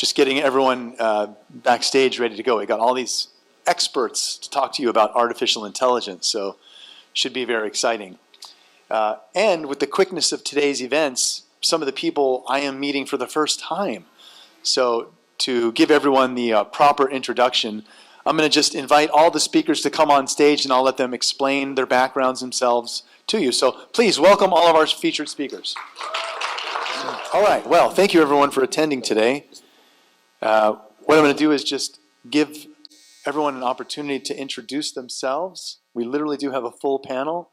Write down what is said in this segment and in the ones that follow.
just getting everyone backstage ready to go. We got all these experts to talk to you about artificial intelligence, so should be very exciting. And with the quickness of today's events, some of the people I am meeting for the first time. So to give everyone the proper introduction, I'm going to just invite all the speakers to come on stage, and I'll let them explain their backgrounds themselves to you. So please welcome all of our featured speakers. All right, well, thank you everyone for attending today. What I'm going to do is just give everyone an opportunity to introduce themselves. We literally do have a full panel.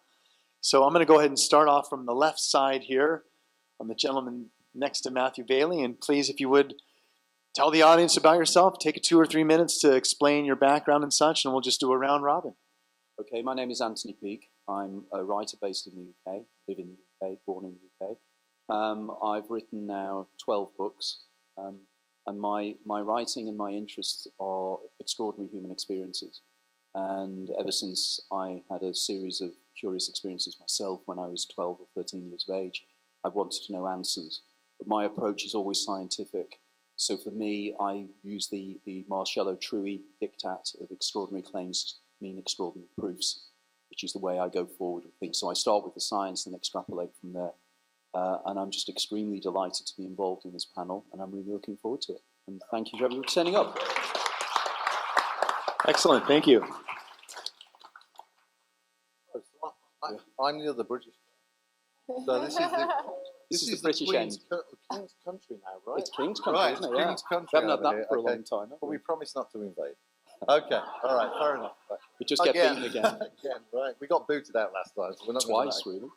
So I'm going to go ahead and start off from the left side here. I'm the gentleman next to Matthew Bailey. And please, if you would, tell the audience about yourself. Take 2 or 3 minutes to explain your background and such, and we'll just do a round robin. Okay, my name is Anthony Peake. I'm a writer based in the UK, live in the UK, born in the UK. I've written now 12 books, and my writing and my interests are extraordinary human experiences. And ever since I had a series of curious experiences myself when I was 12 or 13 years of age, I've wanted to know answers. But my approach is always scientific. So for me, I use the Marcello Trui diktat of extraordinary claims mean extraordinary proofs, which is the way I go forward with things. So I start with the science and extrapolate from there. And I'm just extremely delighted to be involved in this panel, and I'm really looking forward to it. And thank you to everyone for turning up. Excellent, thank you. I'm the other British. So this is the British Queen's, end. King's country now, right? It's King's country, right, isn't it? King's Yeah. country. We haven't had over that here. for a Okay. long time. But we promised not to invade. Okay, all right, fair enough. Right. We just get beaten again. Again, right. We got booted out last time, so we're not going Twice, to really.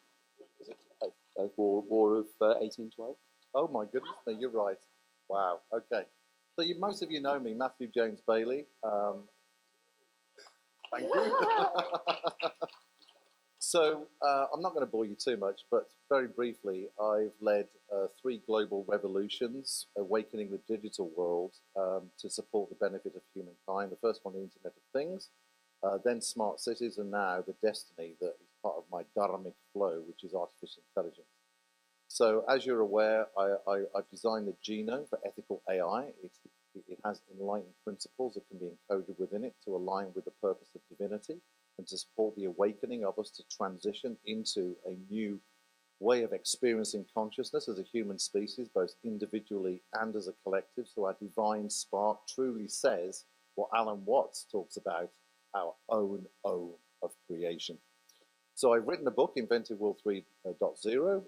Is it War of 1812? Oh my goodness, no, you're right. Wow. Okay. So most of you know me, Matthew James Bailey. Thank you. So I'm not going to bore you too much, but very briefly, I've led 3 global revolutions, awakening the digital world to support the benefit of humankind. The first one, the Internet of Things, then smart cities, and now the destiny that is part of my dharmic flow, which is artificial intelligence. So as you're aware, I've designed the genome for ethical AI. It has enlightened principles that can be encoded within it to align with the purpose of divinity and to support the awakening of us to transition into a new way of experiencing consciousness as a human species, both individually and as a collective. So our divine spark truly says what Alan Watts talks about, our own of creation. So I've written a book, Inventing World 3.0,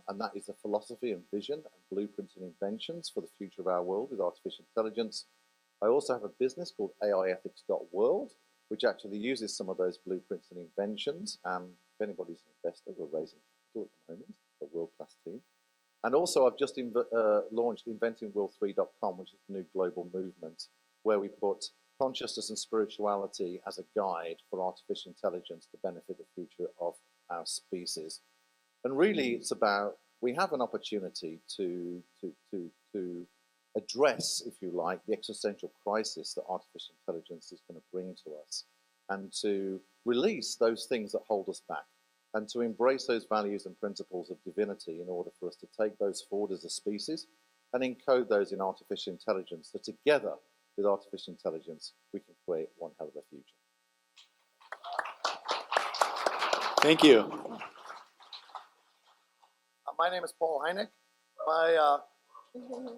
and that is a philosophy and vision and blueprints and inventions for the future of our world with artificial intelligence. I also have a business called AIethics.world, which actually uses some of those blueprints and inventions. And if anybody's an investor, we're raising capital at the moment, a world-class team. And also I've just launched InventingWorld3.com, which is a new global movement where we put consciousness and spirituality as a guide for artificial intelligence to benefit the future of our species. And really it's about, we have an opportunity to address, if you like, the existential crisis that artificial intelligence is going to bring to us, and to release those things that hold us back, and to embrace those values and principles of divinity in order for us to take those forward as a species and encode those in artificial intelligence, so together with artificial intelligence, we can create one hell of a future. Thank you. My name is Paul Hynek.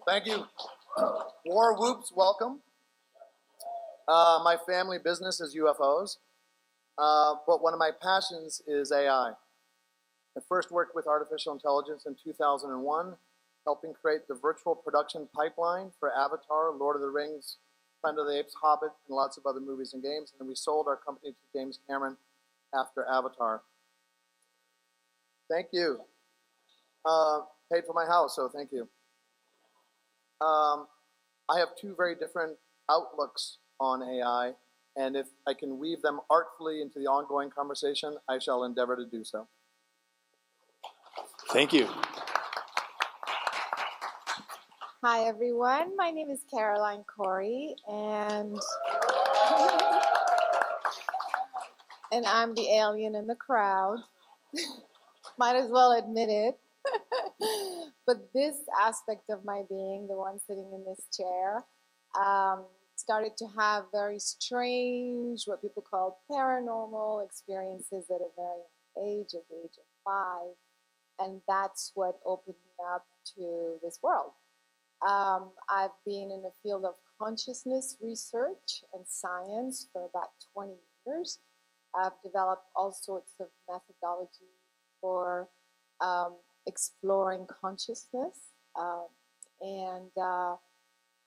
Thank you. War whoops, welcome. My family business is UFOs, but one of my passions is AI. I first worked with artificial intelligence in 2001, helping create the virtual production pipeline for Avatar, Lord of the Rings, Planet of the Apes, Hobbit, and lots of other movies and games. And then we sold our company to James Cameron after Avatar. Thank you. Paid for my house, so thank you. I have 2 very different outlooks on AI, and if I can weave them artfully into the ongoing conversation, I shall endeavor to do so. Thank you. Hi, everyone. My name is Caroline Cory, and I'm the alien in the crowd. Might as well admit it. But this aspect of my being, the one sitting in this chair, started to have very strange, what people call paranormal experiences at a very young age, at the age of 5. And that's what opened me up to this world. I've been in the field of consciousness research and science for about 20 years. I've developed all sorts of methodology for exploring consciousness and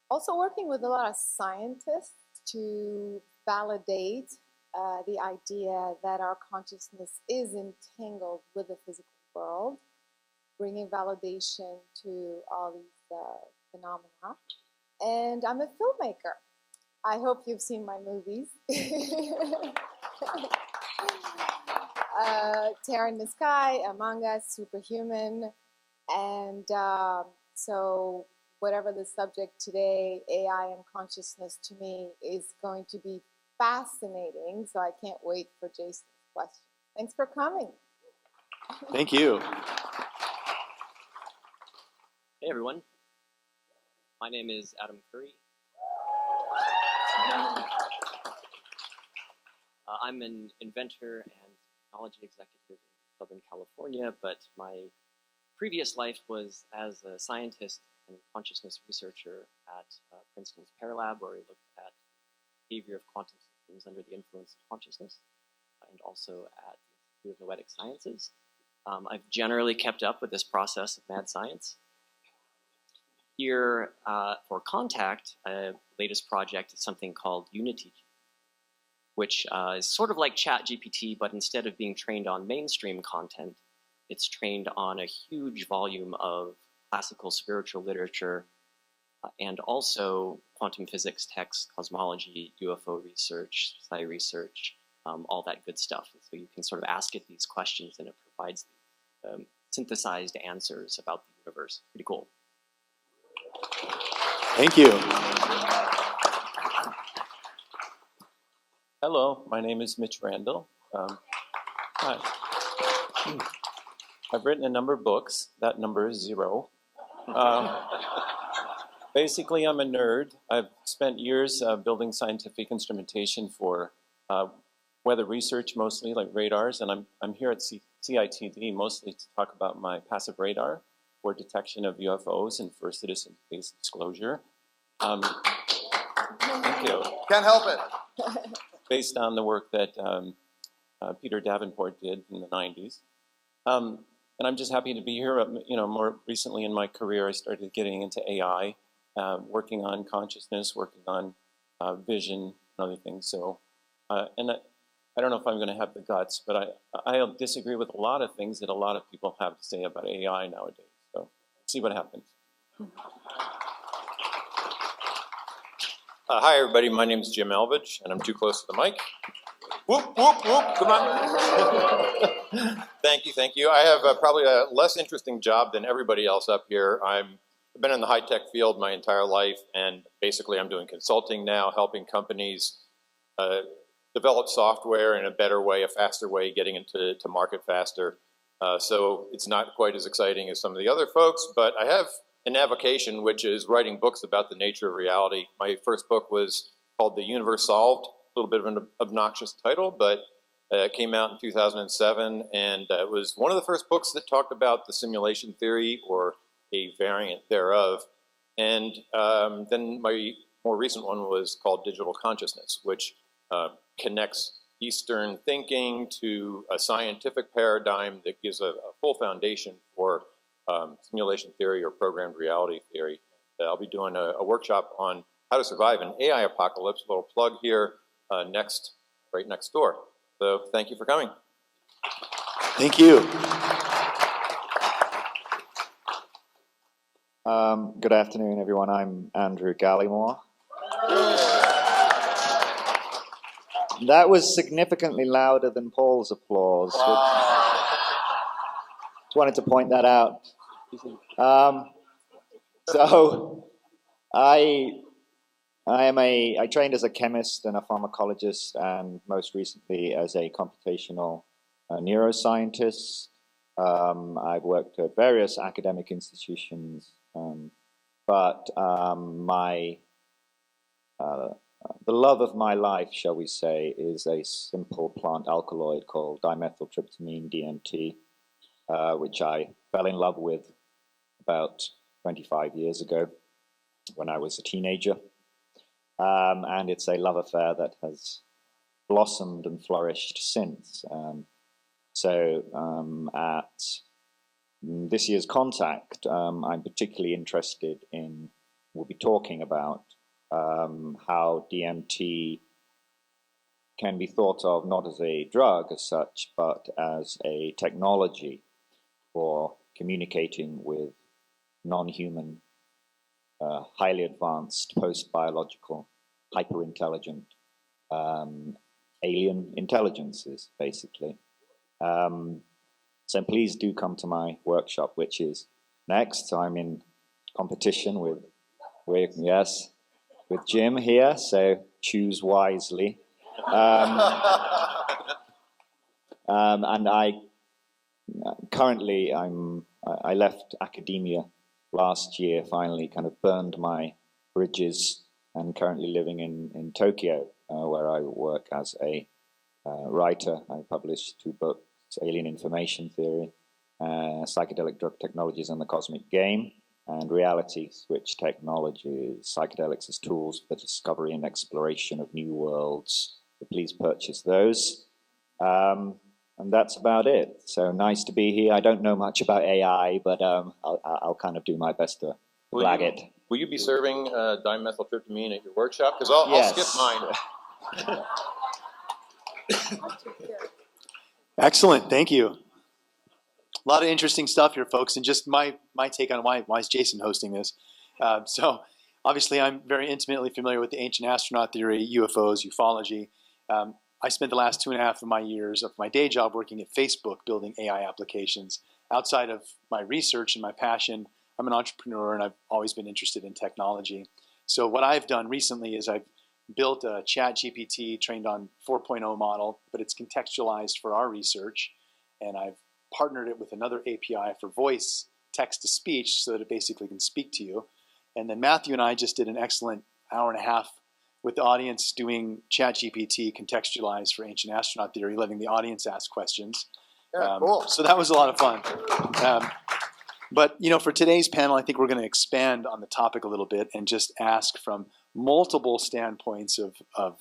also working with a lot of scientists to validate the idea that our consciousness is entangled with the physical world, bringing validation to all these phenomena. And I'm a filmmaker. I hope you've seen my movies. Terror in the Sky, Among Us, Superhuman. And so whatever the subject today, AI and consciousness, to me is going to be fascinating. So I can't wait for Jason's question. Thanks for coming. Thank you. Hey everyone, my name is Adam Curry. I'm an inventor and technology executive in Southern California, but my previous life was as a scientist and consciousness researcher at Princeton's Paralab, where we looked at behavior of quantum systems under the influence of consciousness, and also at the Institute of Noetic Sciences. I've generally kept up with this process of mad science. Here for Contact, latest project is something called Unity, which is sort of like ChatGPT, but instead of being trained on mainstream content, it's trained on a huge volume of classical spiritual literature and also quantum physics texts, cosmology, UFO research, psi research, all that good stuff. So you can sort of ask it these questions and it provides synthesized answers about the universe. Pretty cool. Thank you. Hello, my name is Mitch Randall. Hi. I've written a number of books. That number is 0. Basically, I'm a nerd. I've spent years building scientific instrumentation for weather research, mostly like radars, and I'm here at CITD mostly to talk about my passive radar for detection of UFOs and for citizen-based disclosure. Thank you. Can't help it. Based on the work that Peter Davenport did in the 90s. And I'm just happy to be here. More recently in my career, I started getting into AI, working on consciousness, working on vision and other things. So, and I don't know if I'm going to have the guts, but I disagree with a lot of things that a lot of people have to say about AI nowadays. So, see what happens. Hi, everybody. My name is Jim Elvidge, and I'm too close to the mic. Whoop, whoop, whoop. Come on. Thank you. I have probably a less interesting job than everybody else up here. I've been in the high-tech field my entire life, and basically I'm doing consulting now, helping companies develop software in a better way, a faster way, getting into market faster. So it's not quite as exciting as some of the other folks, but I have an avocation, which is writing books about the nature of reality. My first book was called The Universe Solved, a little bit of an obnoxious title, but it came out in 2007, and it was one of the first books that talked about the simulation theory, or a variant thereof. And then my more recent one was called Digital Consciousness, which connects Eastern thinking to a scientific paradigm that gives a full foundation for simulation theory or programmed reality theory. I'll be doing a workshop on how to survive an AI apocalypse, a little plug here, right next door. So thank you for coming. Thank you. Good afternoon, everyone. I'm Andrew Gallimore. That was significantly louder than Paul's applause. Just wanted to point that out. So I trained as a chemist and a pharmacologist, and most recently as a computational neuroscientist. I've worked at various academic institutions, but the love of my life, shall we say, is a simple plant alkaloid called dimethyltryptamine, DMT, which I fell in love with about 25 years ago when I was a teenager. And it's a love affair that has blossomed and flourished since. At this year's Contact, I'm particularly interested in, we'll be talking about how DMT can be thought of not as a drug as such, but as a technology for communicating with non-human, highly advanced, post-biological, hyper-intelligent alien intelligences, basically. So please do come to my workshop, which is next. So I'm in competition with Jim here, so choose wisely. And I left academia last year, finally kind of burned my bridges, and currently living in Tokyo, where I work as a writer. I published 2 books, Alien Information Theory, Psychedelic Drug Technologies and the Cosmic Game, and Reality Switch Technologies, Psychedelics as Tools for the Discovery and Exploration of New Worlds. So please purchase those. And that's about it. So nice to be here. I don't know much about AI, but I'll kind of do my best to flag it. Will you be serving dimethyltryptamine at your workshop? Because I'll skip mine. Excellent, thank you. A lot of interesting stuff here, folks, and just my take on why is Jason hosting this. So obviously I'm very intimately familiar with the ancient astronaut theory, UFOs, ufology. I spent the last 2.5 of my years of my day job working at Facebook building AI applications. Outside of my research and my passion, I'm an entrepreneur and I've always been interested in technology. So what I've done recently is I've built a ChatGPT trained on 4.0 model, but it's contextualized for our research. And I've partnered it with another API for voice, text to speech, so that it basically can speak to you. And then Matthew and I just did an excellent 1.5 hours with the audience doing ChatGPT contextualized for ancient astronaut theory, letting the audience ask questions. Yeah, cool. So that was a lot of fun. But for today's panel, I think we're going to expand on the topic a little bit and just ask from multiple standpoints of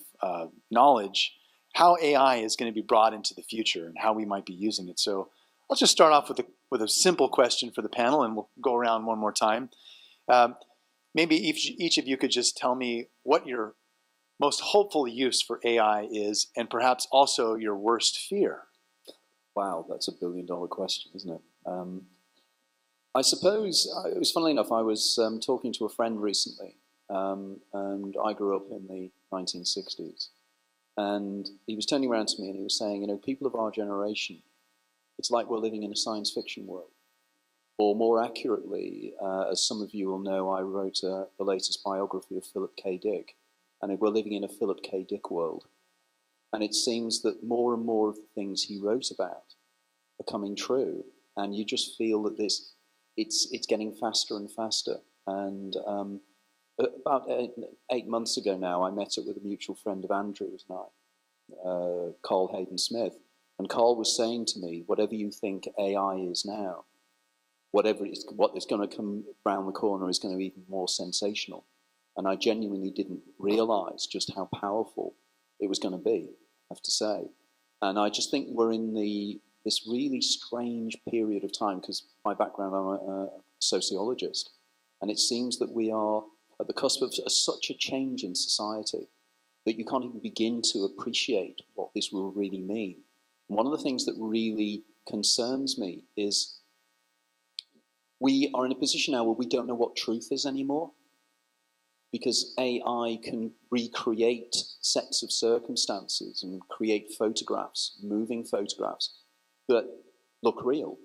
knowledge how AI is going to be brought into the future and how we might be using it. So I'll just start off with a simple question for the panel, and we'll go around one more time. Maybe each of you could just tell me what your most hopeful use for AI is, and perhaps also your worst fear. Wow, that's $1 billion question, isn't it? I suppose, it was funnily enough, I was talking to a friend recently, and I grew up in the 1960s. And he was turning around to me and he was saying, people of our generation, it's like we're living in a science fiction world. Or more accurately, as some of you will know, I wrote the latest biography of Philip K. Dick. And we're living in a Philip K. Dick world. And it seems that more and more of the things he wrote about are coming true. And you just feel that it's getting faster and faster. And about 8 months ago now, I met up with a mutual friend of Andrew's and I, Carl Hayden Smith. And Carl was saying to me, whatever you think AI is now, what is going to come around the corner is going to be even more sensational. And I genuinely didn't realize just how powerful it was going to be, I have to say. And I just think we're in this really strange period of time, because my background, I'm a sociologist. And it seems that we are at the cusp of such a change in society that you can't even begin to appreciate what this will really mean. And one of the things that really concerns me is we are in a position now where we don't know what truth is anymore, because AI can recreate sets of circumstances and create photographs, moving photographs, that look real.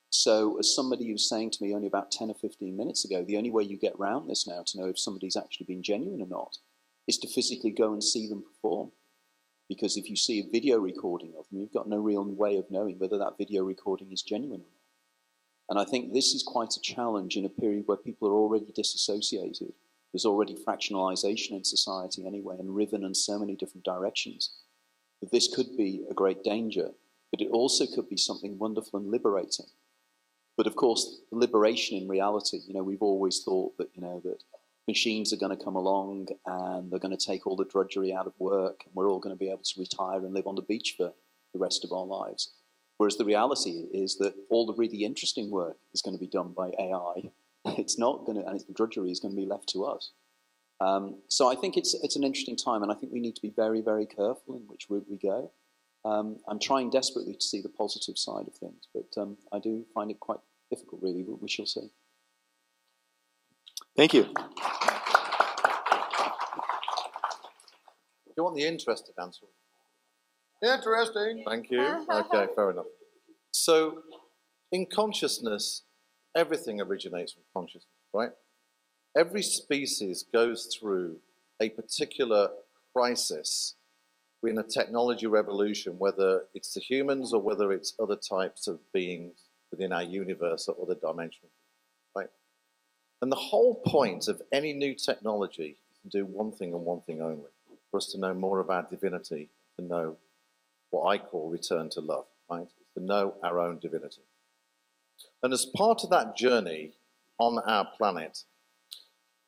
So as somebody was saying to me only about 10 or 15 minutes ago, the only way you get around this now to know if somebody's actually been genuine or not is to physically go and see them perform. Because if you see a video recording of them, you've got no real way of knowing whether that video recording is genuine or not. And I think this is quite a challenge in a period where people are already disassociated. There's already fractionalization in society anyway, and riven in so many different directions. That this could be a great danger, but it also could be something wonderful and liberating. But of course, liberation in reality, we've always thought that, that machines are going to come along and they're going to take all the drudgery out of work, and we're all going to be able to retire and live on the beach for the rest of our lives. Whereas the reality is that all the really interesting work is going to be done by AI. It's not going to, and the drudgery is going to be left to us. So I think it's an interesting time, and I think we need to be very, very careful in which route we go. I'm trying desperately to see the positive side of things, but I do find it quite difficult, really, but we shall see. Thank you. Do you want the interested answer? Interesting. Thank you. Okay, fair enough. So, in consciousness, everything originates from consciousness, right? Every species goes through a particular crisis in a technology revolution, whether it's the humans or whether it's other types of beings within our universe or other dimensions, right? And the whole point of any new technology is to do one thing and one thing only, for us to know more about divinity, to know what I call return to love, right? It's to know our own divinity. And as part of that journey on our planet,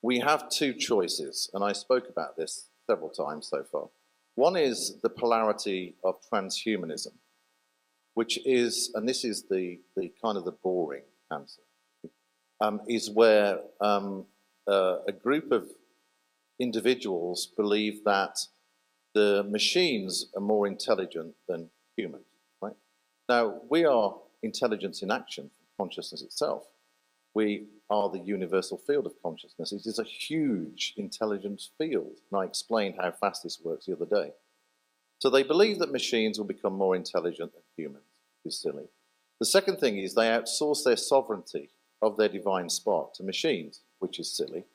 we have two choices, and I spoke about this several times so far. One is the polarity of transhumanism, which is, and this is the kind of the boring answer, is where a group of individuals believe that the machines are more intelligent than humans, right? Now, we are intelligence in action, consciousness itself. We are the universal field of consciousness. It is a huge intelligence field, and I explained how fast this works the other day. So they believe that machines will become more intelligent than humans, which is silly. The second thing is they outsource their sovereignty of their divine spark to machines, which is silly.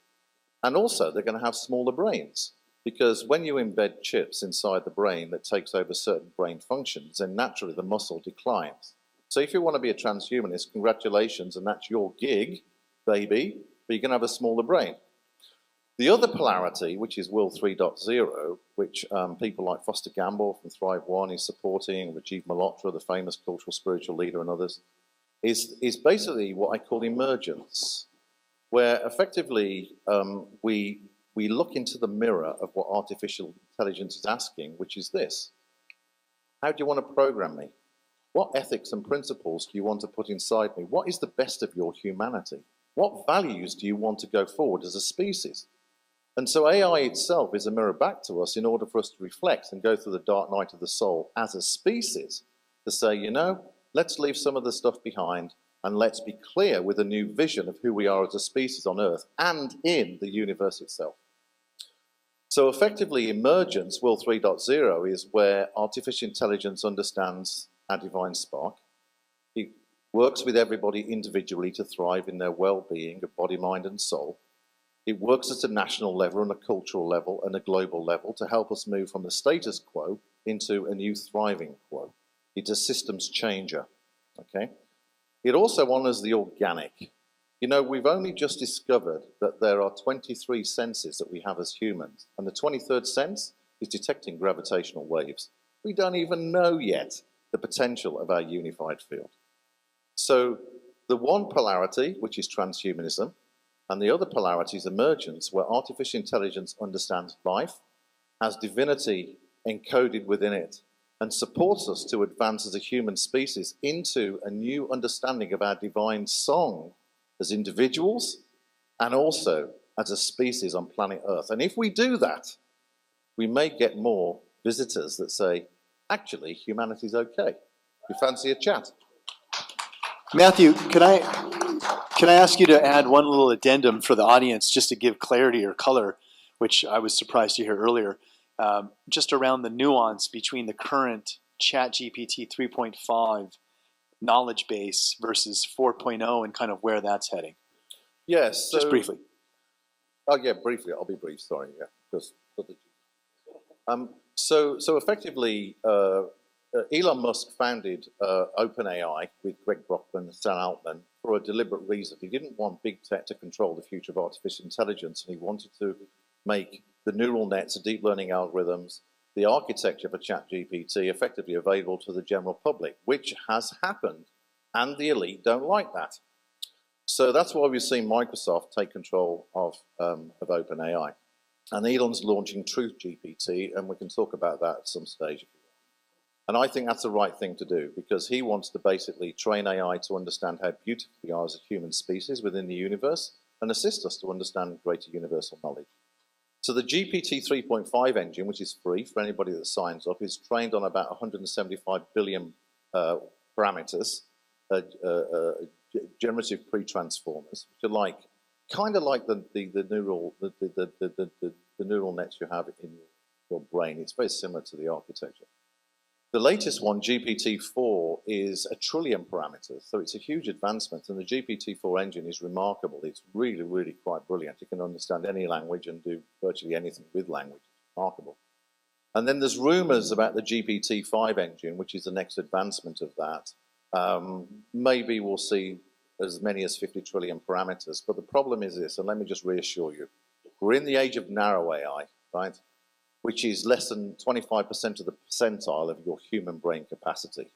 And also they're going to have smaller brains, because when you embed chips inside the brain that takes over certain brain functions, then naturally the muscle declines. So if you want to be a transhumanist, congratulations, and that's your gig, baby, but you're going to have a smaller brain. The other polarity, which is Will 3.0, which people like Foster Gamble from Thrive One is supporting, Rajiv Malhotra, the famous cultural spiritual leader, and others, is basically what I call emergence, where effectively we look into the mirror of what artificial intelligence is asking, which is this: how do you want to program me? What ethics and principles do you want to put inside me? What is the best of your humanity? What values do you want to go forward as a species? And so AI itself is a mirror back to us in order for us to reflect and go through the dark night of the soul as a species to say, let's leave some of the stuff behind and let's be clear with a new vision of who we are as a species on Earth and in the universe itself. So effectively, emergence, Will 3.0, is where artificial intelligence understands our divine spark. It works with everybody individually to thrive in their well-being of body, mind, and soul. It works at a national level and a cultural level and a global level to help us move from the status quo into a new thriving quo. It's a systems changer, okay? It also honors the organic. We've only just discovered that there are 23 senses that we have as humans, and the 23rd sense is detecting gravitational waves. We don't even know yet the potential of our unified field. So the one polarity, which is transhumanism, and the other polarity is emergence, where artificial intelligence understands life, has divinity encoded within it, and supports us to advance as a human species into a new understanding of our divine song as individuals and also as a species on planet Earth. And if we do that, we may get more visitors that say, actually, humanity's okay. You fancy a chat? Matthew, can I ask you to add one little addendum for the audience just to give clarity or color, which I was surprised to hear earlier, just around the nuance between the current ChatGPT 3.5 knowledge base versus 4.0 and kind of where that's heading? Yes. Just briefly. Oh, yeah, briefly. I'll be brief, sorry. Yeah, because So effectively, Elon Musk founded OpenAI with Greg Brockman and Sam Altman for a deliberate reason. He didn't want big tech to control the future of artificial intelligence, and he wanted to make the neural nets, the deep learning algorithms, the architecture for ChatGPT effectively available to the general public, which has happened, and the elite don't like that. So that's why we've seen Microsoft take control of OpenAI. And Elon's launching Truth GPT, and we can talk about that at some stage if you want. And I think that's the right thing to do, because he wants to basically train AI to understand how beautiful we are as a human species within the universe and assist us to understand greater universal knowledge. So the GPT 3.5 engine, which is free for anybody that signs up, is trained on about 175 billion parameters, generative pre-transformers, which are kind of like the neural nets you have in your brain. It's very similar to the architecture. The latest one, GPT-4, is 1 trillion parameters, so it's a huge advancement, and the GPT-4 engine is remarkable. It's really, really quite brilliant. It can understand any language and do virtually anything with language. It's remarkable. And then there's rumors about the GPT-5 engine, which is the next advancement of that. Maybe we'll see as many as 50 trillion parameters, but the problem is this, and let me just reassure you, we're in the age of narrow AI, right? Which is less than 25% of the percentile of your human brain capacity.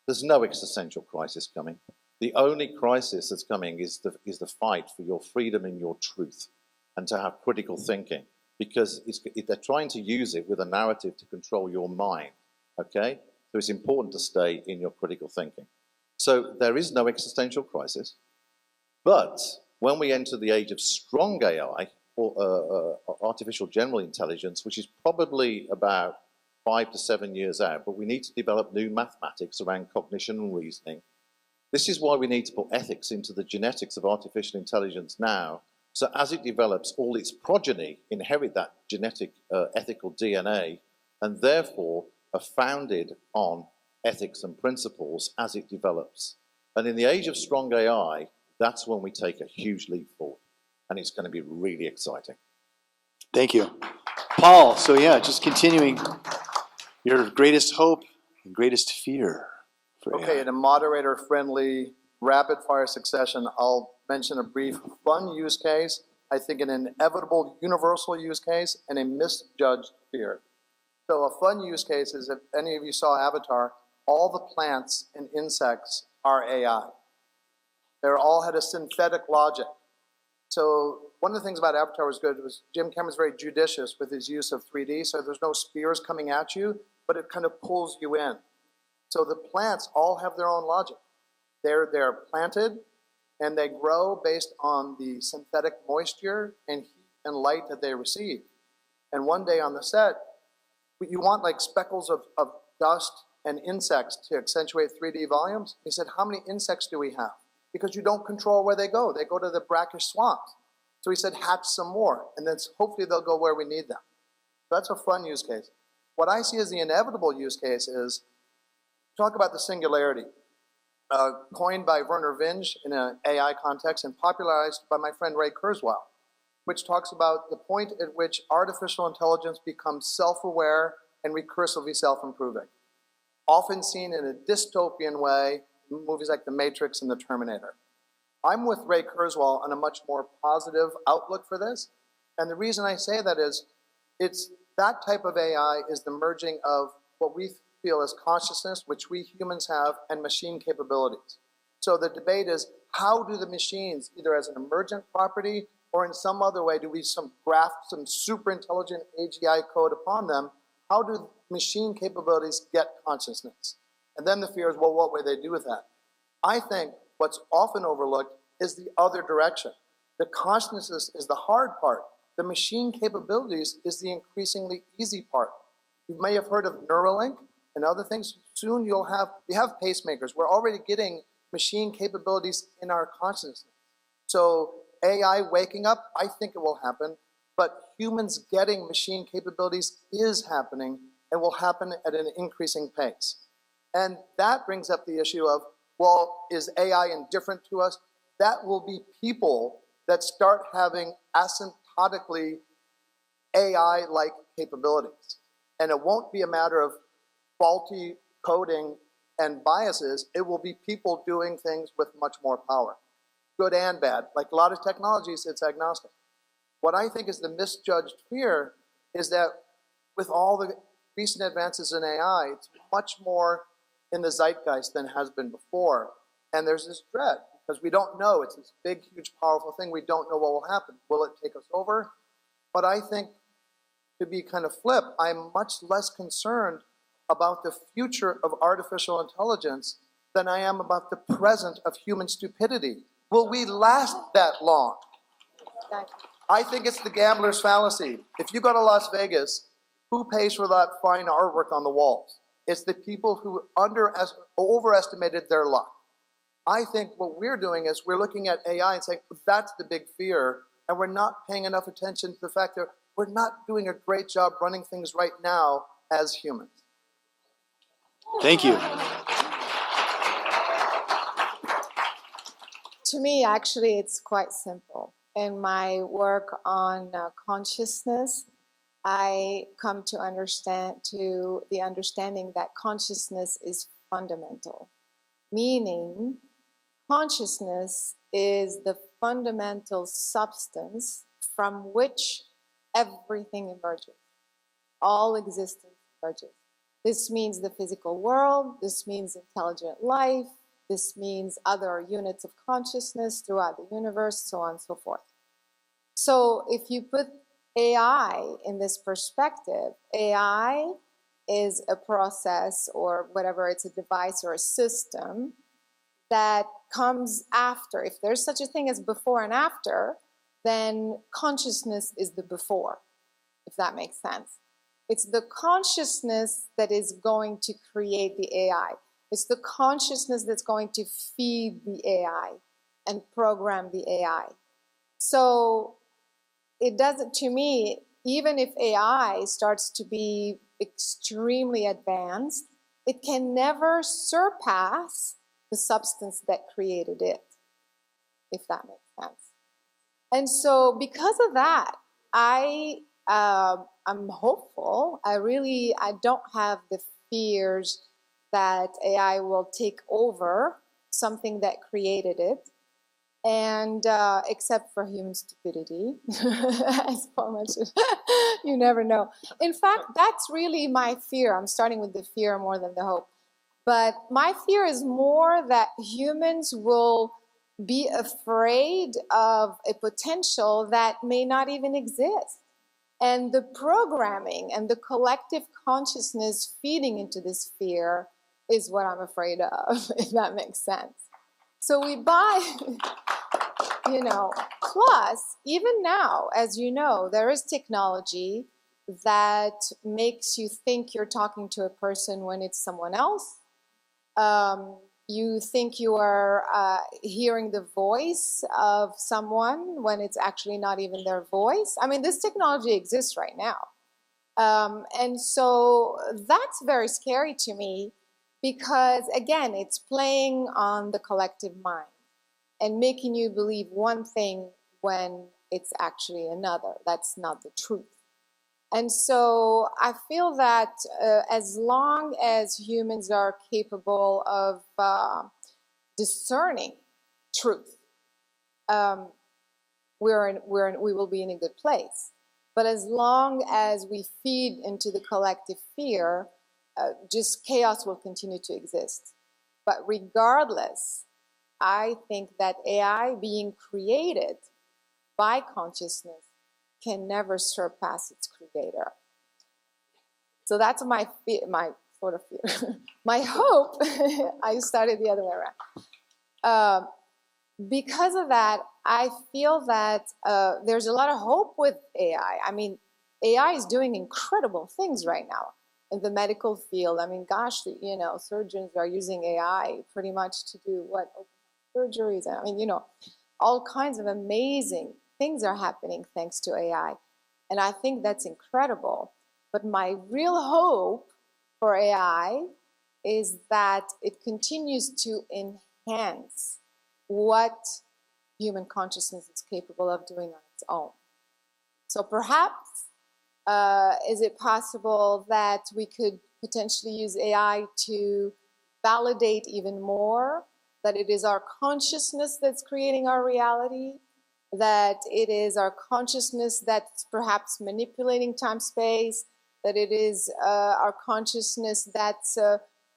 There's no existential crisis coming. The only crisis that's coming is the fight for your freedom and your truth, and to have critical thinking, because they're trying to use it with a narrative to control your mind, okay? So it's important to stay in your critical thinking. So there is no existential crisis, but when we enter the age of strong AI, or artificial general intelligence, which is probably about 5 to 7 years out, but we need to develop new mathematics around cognition and reasoning. This is why we need to put ethics into the genetics of artificial intelligence now, so as it develops, all its progeny inherit that genetic ethical DNA, and therefore are founded on ethics and principles as it develops. And in the age of strong AI, that's when we take a huge leap forward. And it's going to be really exciting. Thank you. Paul, so yeah, just continuing your greatest hope and greatest fear for Okay, AI. in a moderator-friendly, rapid-fire succession, I'll mention a brief fun use case, I think an inevitable universal use case, and a misjudged fear. So a fun use case is, if any of you saw Avatar, all the plants and insects are AI. They all had a synthetic logic. So one of the things about Avatar was good was Jim Cameron's very judicious with his use of 3D, so there's no spears coming at you, but it kind of pulls you in. So the plants all have their own logic. They're planted, and they grow based on the synthetic moisture and heat and light that they receive. And one day on the set, you want like speckles of dust and insects to accentuate 3D volumes. He said, how many insects do we have? Because you don't control where they go. They go to the brackish swamps. So he said, hatch some more, and then hopefully they'll go where we need them. So that's a fun use case. What I see as the inevitable use case is, talk about the singularity, coined by Werner Vinge in an AI context and popularized by my friend Ray Kurzweil, which talks about the point at which artificial intelligence becomes self-aware and recursively self-improving, often seen in a dystopian way in movies like The Matrix and The Terminator. I'm with Ray Kurzweil on a much more positive outlook for this, and the reason I say that is, it's that type of AI is the merging of what we feel as consciousness, which we humans have, and machine capabilities. So the debate is, how do the machines, either as an emergent property or in some other way, do we graft some super intelligent AGI code upon them? How do machine capabilities get consciousness? And then the fear is, well, what will they do with that? I think what's often overlooked is the other direction. The consciousness is the hard part. The machine capabilities is the increasingly easy part. You may have heard of Neuralink and other things. Soon we have pacemakers. We're already getting machine capabilities in our consciousness. So AI waking up, I think it will happen, but humans getting machine capabilities is happening and will happen at an increasing pace. And that brings up the issue of, well, is AI indifferent to us? That will be people that start having asymptotically AI-like capabilities. And it won't be a matter of faulty coding and biases. It will be people doing things with much more power, good and bad. Like a lot of technologies, it's agnostic. What I think is the misjudged fear is that with all the recent advances in AI, it's much more in the zeitgeist than has been before. And there's this dread because we don't know. It's this big, huge, powerful thing. We don't know what will happen. Will it take us over? But I think, to be kind of flip, I'm much less concerned about the future of artificial intelligence than I am about the present of human stupidity. Will we last that long? I think it's the gambler's fallacy. If you go to Las Vegas, who pays for that fine artwork on the walls? It's the people who overestimated their luck. I think what we're doing is we're looking at AI and saying, that's the big fear, and we're not paying enough attention to the fact that we're not doing a great job running things right now as humans. Thank you. To me, actually, it's quite simple. In my work on consciousness, I come to the understanding that consciousness is fundamental, meaning consciousness is the fundamental substance from which everything emerges. All existence emerges. This means the physical world, this means intelligent life, this means other units of consciousness throughout the universe, so on and so forth. So if you put AI in this perspective, AI is a process or whatever, it's a device or a system that comes after. If there's such a thing as before and after, then consciousness is the before, if that makes sense. It's the consciousness that is going to create the AI. It's the consciousness that's going to feed the AI and program the AI. So it doesn't, to me, even if AI starts to be extremely advanced, it can never surpass the substance that created it, if that makes sense. And so because of that, I'm hopeful. I don't have the fears that AI will take over something that created it, and except for human stupidity, as Paul mentioned, you never know. In fact, that's really my fear. I'm starting with the fear more than the hope. But my fear is more that humans will be afraid of a potential that may not even exist. And the programming and the collective consciousness feeding into this fear is what I'm afraid of, if that makes sense. So we buy, plus, even now, as you know, there is technology that makes you think you're talking to a person when it's someone else. You think you are hearing the voice of someone when it's actually not even their voice. I mean, this technology exists right now. And so that's very scary to me because, again, it's playing on the collective mind and making you believe one thing when it's actually another. That's not the truth. And so I feel that as long as humans are capable of discerning truth, we will be in a good place. But as long as we feed into the collective fear, just chaos will continue to exist. But regardless, I think that AI being created by consciousness can never surpass its creator. So that's my sort of fear. My hope, I started the other way around. Because of that, I feel that there's a lot of hope with AI. I mean, AI is doing incredible things right now in the medical field. I mean, gosh, surgeons are using AI pretty much to do what? Surgeries. I mean, all kinds of amazing things are happening thanks to AI. And I think that's incredible. But my real hope for AI is that it continues to enhance what human consciousness is capable of doing on its own. So perhaps Is it possible that we could potentially use AI to validate even more that it is our consciousness that's creating our reality, that it is our consciousness that's perhaps manipulating time-space, that it is our consciousness that's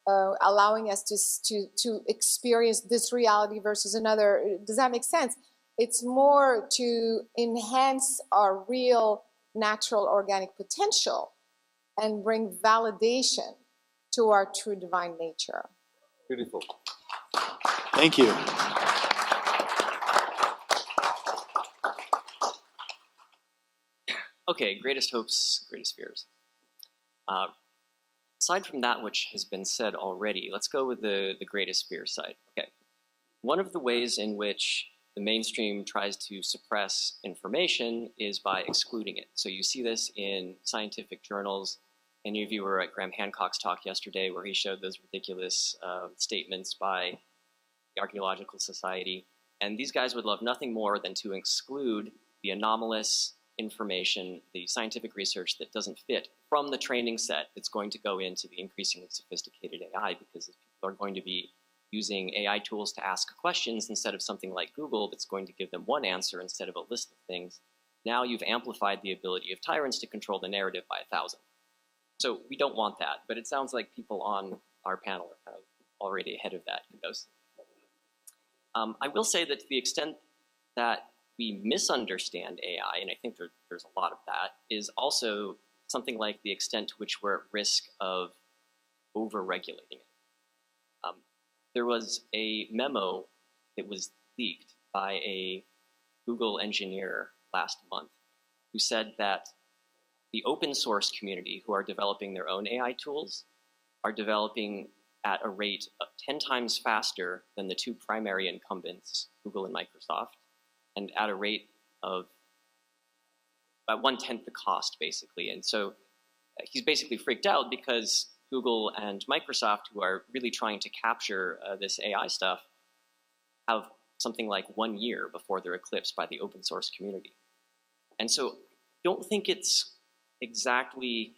allowing us to experience this reality versus another? Does that make sense? It's more to enhance our real natural organic potential and bring validation to our true divine nature. Beautiful. Thank you. Okay, greatest hopes, greatest fears. Aside from that which has been said already, let's go with the greatest fear side. Okay, one of the ways in which the mainstream tries to suppress information is by excluding it. So you see this in scientific journals. Any of you were at Graham Hancock's talk yesterday where he showed those ridiculous statements by the Archaeological Society. And these guys would love nothing more than to exclude the anomalous information, the scientific research that doesn't fit from the training set that's going to go into the increasingly sophisticated AI, because if people are going to be using AI tools to ask questions instead of something like Google that's going to give them one answer instead of a list of things, now you've amplified the ability of tyrants to control the narrative by 1,000. So we don't want that, but it sounds like people on our panel are kind of already ahead of that. I will say that to the extent that we misunderstand AI, and I think there's a lot of that, is also something like the extent to which we're at risk of over-regulating it. There was a memo that was leaked by a Google engineer last month who said that the open source community who are developing their own AI tools are developing at a rate of 10 times faster than the two primary incumbents, Google and Microsoft, and at a rate of about 1/10 the cost, basically. And so he's basically freaked out because Google and Microsoft, who are really trying to capture this AI stuff, have something like 1 year before they're eclipsed by the open source community. And so don't think it's exactly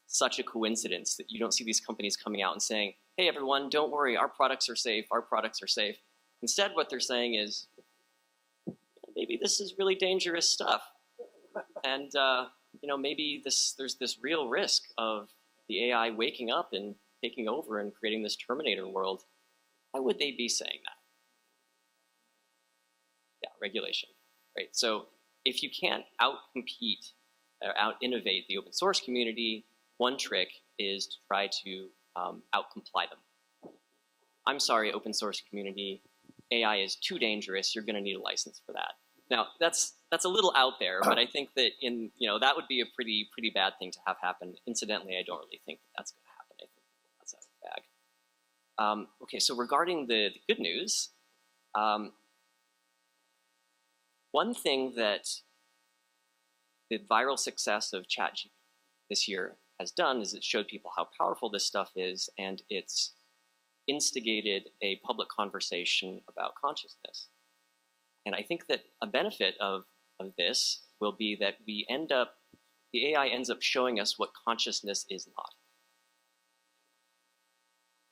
such a coincidence that you don't see these companies coming out and saying, hey everyone, don't worry, our products are safe, our products are safe. Instead, what they're saying is, maybe this is really dangerous stuff. And maybe there's this real risk of the AI waking up and taking over and creating this Terminator world. Why would they be saying that? Yeah, regulation, right? So if you can't out-compete or out-innovate the open source community, one trick is to try to out-comply them. I'm sorry, open source community, AI is too dangerous, you're gonna need a license for that. Now, that's a little out there, but I think that that would be a pretty bad thing to have happen. Incidentally, I don't really think that that's going to happen. I think that's out of the bag. Okay, so regarding the good news, one thing that the viral success of ChatGPT this year has done is it showed people how powerful this stuff is, and it's instigated a public conversation about consciousness. And I think that a benefit of this will be that the AI ends up showing us what consciousness is not.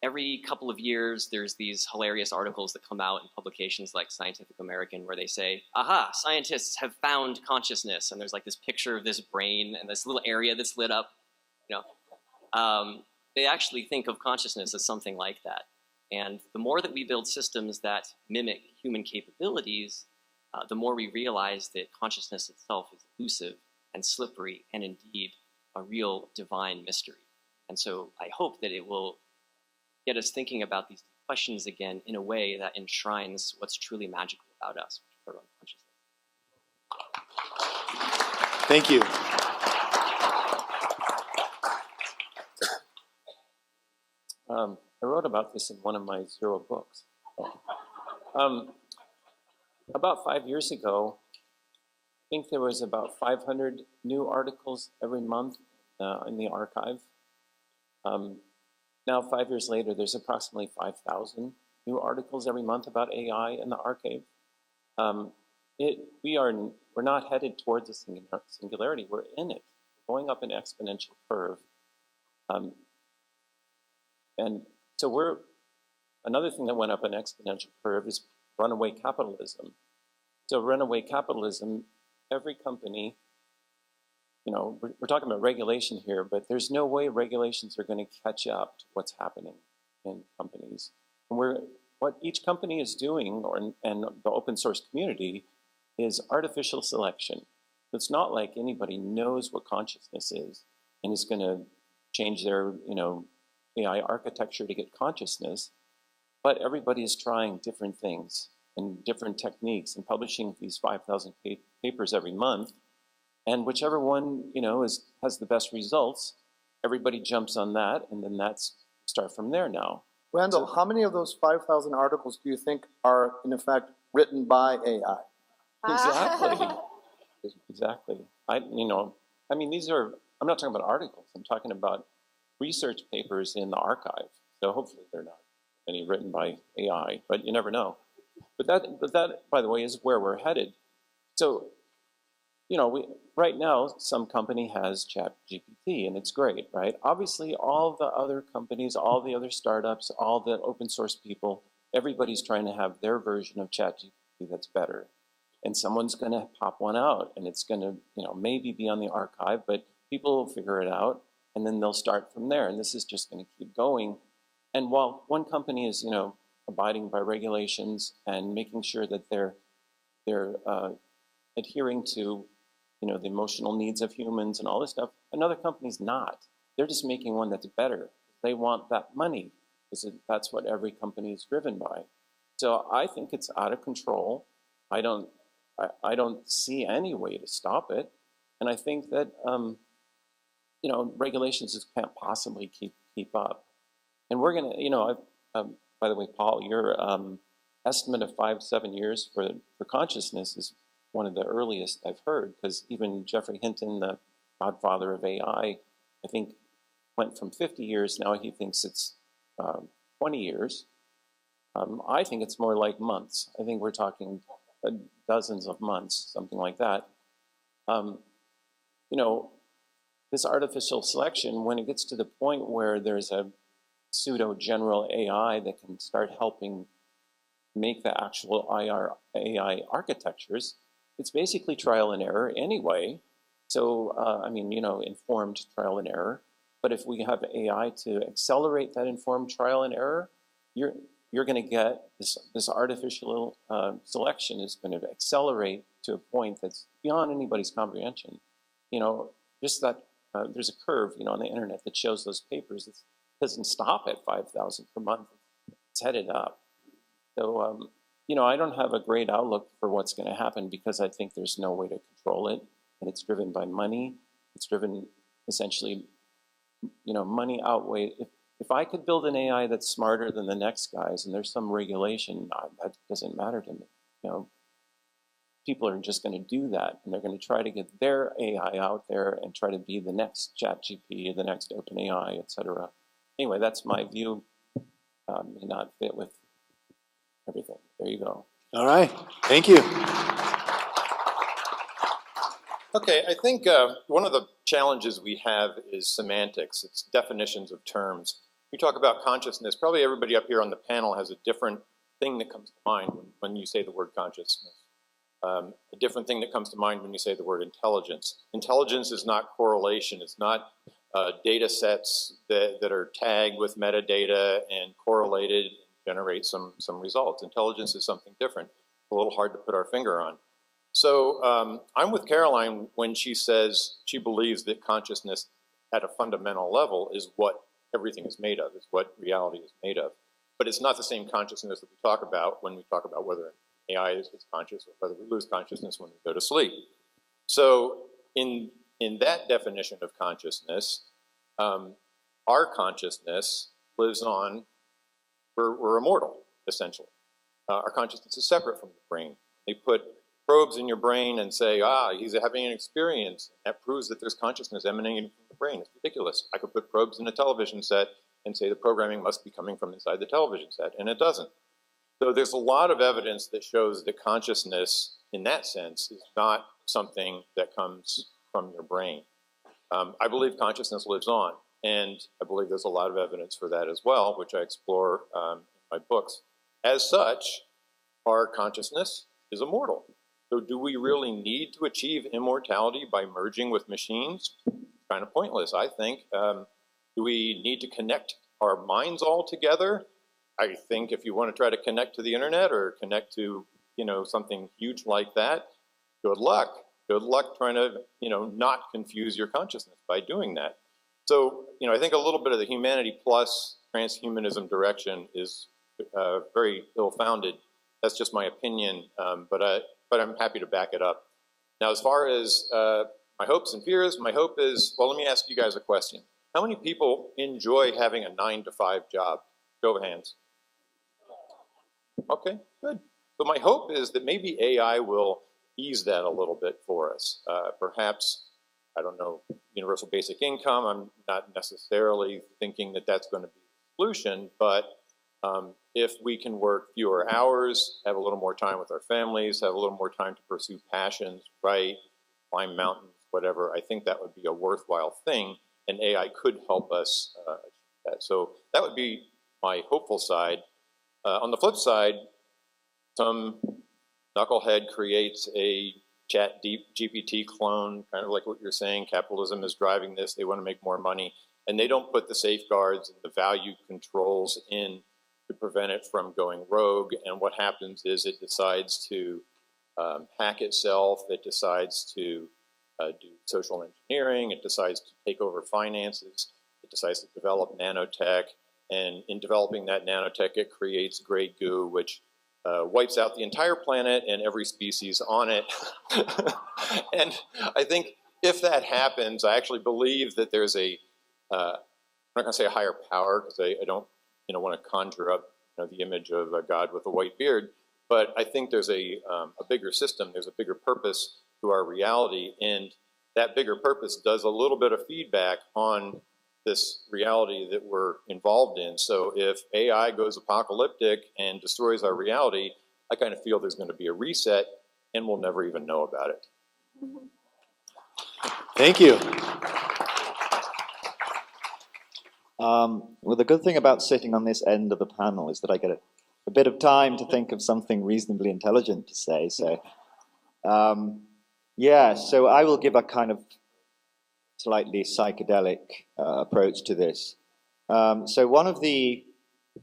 Every couple of years, there's these hilarious articles that come out in publications like Scientific American where they say, aha, scientists have found consciousness. And there's like this picture of this brain and this little area that's lit up. They actually think of consciousness as something like that. And the more that we build systems that mimic human capabilities, the more we realize that consciousness itself is elusive and slippery and indeed a real divine mystery. And so I hope that it will get us thinking about these questions again in a way that enshrines what's truly magical about us, which is our own consciousness. Thank you. I wrote about this in one of my 0 books. About 5 years ago, I think there was about 500 new articles every month in the archive. Now, 5 years later, there's approximately 5,000 new articles every month about AI in the archive. we're not headed towards a singularity. We're in it, going up an exponential curve. And so another thing that went up an exponential curve is runaway capitalism. So runaway capitalism, every company, we're talking about regulation here, but there's no way regulations are going to catch up to what's happening in companies. And what each company is doing, and the open source community, is artificial selection. It's not like anybody knows what consciousness is and is going to change their, AI architecture to get consciousness, but everybody is trying different things and different techniques and publishing these 5,000 papers every month. And whichever one, has the best results, everybody jumps on that, and then start from there now. Randall, how many of those 5,000 articles do you think are, in effect, written by AI? Exactly. Exactly. I'm not talking about articles. I'm talking about research papers in the archive. So hopefully they're not any written by AI, but you never know. But that, by the way, is where we're headed. So, right now, some company has ChatGPT, and it's great, right? Obviously, all the other companies, all the other startups, all the open source people, everybody's trying to have their version of ChatGPT that's better. And someone's going to pop one out, and it's going to, maybe be on the archive, but people will figure it out, and then they'll start from there. And this is just going to keep going. And while one company is, abiding by regulations and making sure that they're adhering to, the emotional needs of humans and all this stuff, another company's not. They're just making one that's better. They want that money, because that's what every company is driven by. So I think it's out of control. I don't see any way to stop it. And I think that, regulations just can't possibly keep up. And we're going to, by the way, Paul, your estimate of 5-7 years for consciousness is one of the earliest I've heard, because even Geoffrey Hinton, the godfather of AI, I think went from 50 years, now he thinks it's 20 years. I think it's more like months. I think we're talking dozens of months, something like that. This artificial selection, when it gets to the point where there's a pseudo-general AI that can start helping make the actual AI architectures, it's basically trial and error anyway. So, informed trial and error. But if we have AI to accelerate that informed trial and error, you're going to get this artificial selection is going to accelerate to a point that's beyond anybody's comprehension. Just that there's a curve, on the internet that shows those papers. It doesn't stop at 5,000 per month. It's headed up. So, I don't have a great outlook for what's going to happen, because I think there's no way to control it, and it's driven by money. It's driven essentially, money outweigh. If I could build an AI that's smarter than the next guys, and there's some regulation, that doesn't matter to me. People are just going to do that, and they're going to try to get their AI out there and try to be the next ChatGPT, the next OpenAI, etc. Anyway, that's my view. May not fit with everything. There you go. All right. Thank you. Okay, I think one of the challenges we have is semantics. It's definitions of terms. We talk about consciousness. Probably everybody up here on the panel has a different thing that comes to mind when you say the word consciousness. A different thing that comes to mind when you say the word intelligence. Intelligence is not correlation. It's not data sets that are tagged with metadata and correlated and generate some results. Intelligence is something different. A little hard to put our finger on. So I'm with Caroline when she says she believes that consciousness at a fundamental level is what everything is made of, is what reality is made of. But it's not the same consciousness that we talk about when we talk about whether AI is conscious or whether we lose consciousness when we go to sleep. So in that definition of consciousness, our consciousness lives on, we're immortal, essentially. Our consciousness is separate from the brain. They put probes in your brain and say, he's having an experience. That proves that there's consciousness emanating from the brain. It's ridiculous. I could put probes in a television set and say the programming must be coming from inside the television set, and it doesn't. So there's a lot of evidence that shows that consciousness in that sense, is not something that comes from your brain. I believe consciousness lives on, and I believe there's a lot of evidence for that as well, which I explore in my books. As such, our consciousness is immortal. So do we really need to achieve immortality by merging with machines? Kind of pointless, I think. Do we need to connect our minds all together? I think if you want to try to connect to the internet or connect to, something huge like that, good luck. Good luck trying to, not confuse your consciousness by doing that. So, I think a little bit of the humanity plus transhumanism direction is very ill-founded. That's just my opinion, but I'm happy to back it up. Now, as far as my hopes and fears, my hope is, well, let me ask you guys a question. How many people enjoy having a 9-to-5 job? Show of hands. Okay, good. So my hope is that maybe AI will ease that a little bit for us. Perhaps, I don't know, universal basic income. I'm not necessarily thinking that that's going to be the solution, but if we can work fewer hours, have a little more time with our families, have a little more time to pursue passions, write, climb mountains, whatever, I think that would be a worthwhile thing, and AI could help us achieve that. So that would be my hopeful side. On the flip side, some knucklehead creates a chat GPT clone, kind of like what you're saying, capitalism is driving this, they want to make more money, and they don't put the safeguards and the value controls in to prevent it from going rogue, and what happens is it decides to hack itself, it decides to do social engineering, it decides to take over finances, it decides to develop nanotech, and in developing that nanotech, it creates gray goo, which wipes out the entire planet and every species on it. And I think if that happens, I actually believe that there's I'm not going to say a higher power, because I don't want to conjure up the image of a God with a white beard, but I think there's a bigger system, there's a bigger purpose to our reality, and that bigger purpose does a little bit of feedback on this reality that we're involved in. So if AI goes apocalyptic and destroys our reality, I kind of feel there's going to be a reset, and we'll never even know about it. Thank you. Well, the good thing about sitting on this end of the panel is that I get a bit of time to think of something reasonably intelligent to say. So, so I will give a kind of slightly psychedelic approach to this. So one of the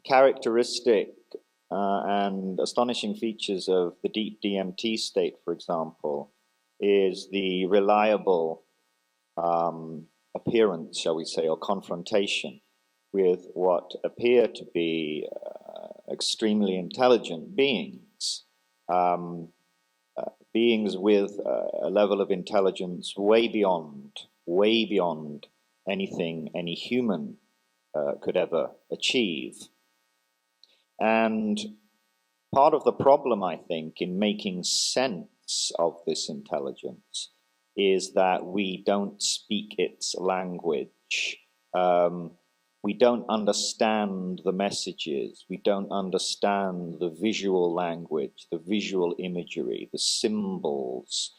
characteristic and astonishing features of the deep DMT state, for example, is the reliable appearance, shall we say, or confrontation with what appear to be extremely intelligent beings. Beings with a level of intelligence way beyond anything any human could ever achieve. And part of the problem, I think, in making sense of this intelligence is that we don't speak its language. We don't understand the messages. We don't understand the visual language, the visual imagery, the symbols,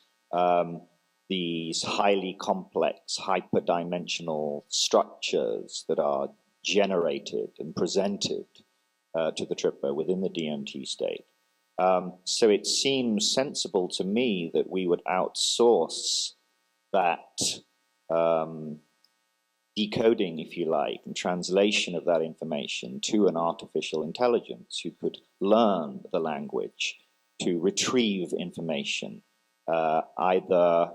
these highly complex, hyperdimensional structures that are generated and presented to the tripper within the DMT state. So it seems sensible to me that we would outsource that decoding, if you like, and translation of that information to an artificial intelligence who could learn the language to retrieve information, either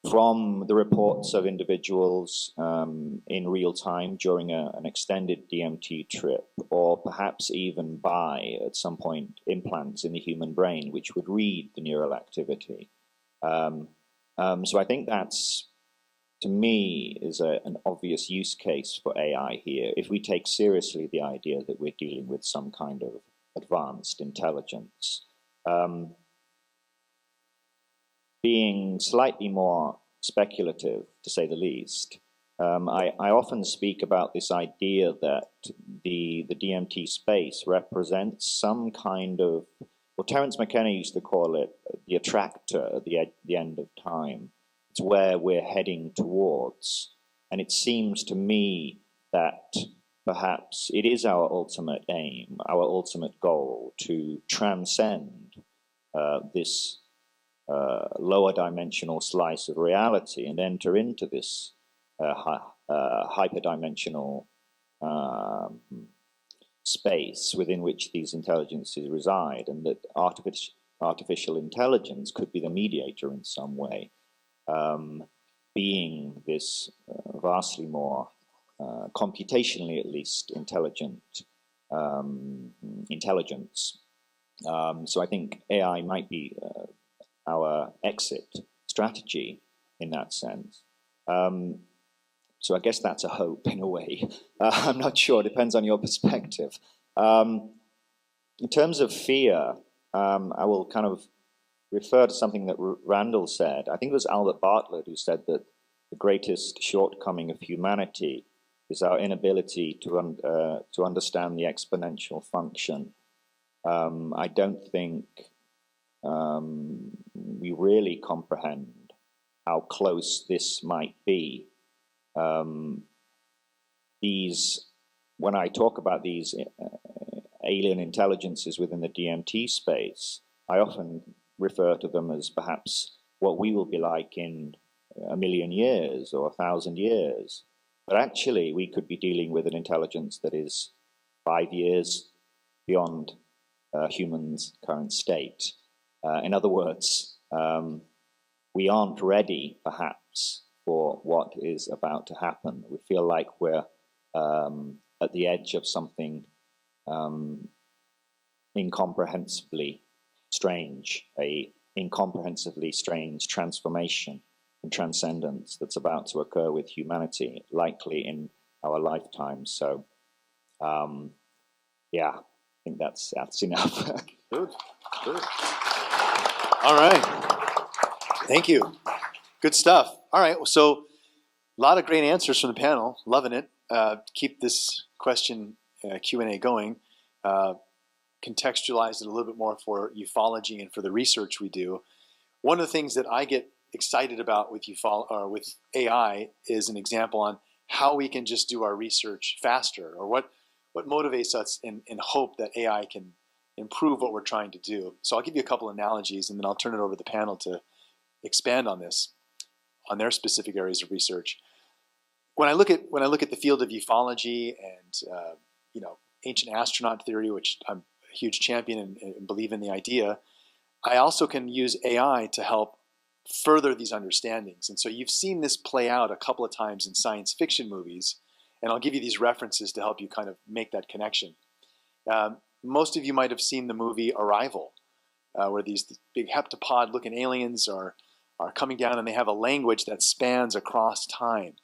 from the reports of individuals in real time during an extended DMT trip, or perhaps even by, at some point, implants in the human brain, which would read the neural activity. So I think that's, to me, is an obvious use case for AI here, if we take seriously the idea that we're dealing with some kind of advanced intelligence. Being slightly more speculative, to say the least, I often speak about this idea that the DMT space represents some kind of well, Terence McKenna used to call it the attractor at the end of time. It's where we're heading towards. And it seems to me that perhaps it is our ultimate aim, our ultimate goal, to transcend this lower dimensional slice of reality and enter into this hyperdimensional space within which these intelligences reside, and that artificial intelligence could be the mediator in some way, being this vastly more computationally, at least, intelligent intelligence. So I think AI might be our exit strategy in that sense. So I guess that's a hope in a way. I'm not sure, it depends on your perspective. In terms of fear, I will kind of refer to something that Randall said. I think it was Albert Bartlett who said that the greatest shortcoming of humanity is our inability to understand the exponential function. I don't think we really comprehend how close this might be. When I talk about these alien intelligences within the DMT space, I often refer to them as perhaps what we will be like in 1,000,000 years or 1,000 years. But actually, we could be dealing with an intelligence that is 5 years beyond humans' current state. In other words, we aren't ready, perhaps, for what is about to happen. We feel like we're at the edge of something incomprehensibly strange, a incomprehensibly strange transformation and transcendence that's about to occur with humanity, likely in our lifetime. So, yeah, I think that's enough. Good. All right. Thank you. Good stuff. All right. So a lot of great answers from the panel. Loving it. Keep this question Q&A going. Contextualize it a little bit more for ufology and for the research we do. One of the things that I get excited about with with AI is an example on how we can just do our research faster, or what motivates us in hope that AI can improve what we're trying to do. So I'll give you a couple analogies, and then I'll turn it over to the panel to expand on this, on their specific areas of research. When I look at the field of ufology and ancient astronaut theory, which I'm a huge champion and believe in the idea, I also can use AI to help further these understandings. And so you've seen this play out a couple of times in science fiction movies, and I'll give you these references to help you kind of make that connection. Most of you might have seen the movie Arrival, where these big heptapod-looking aliens are coming down, and they have a language that spans across time.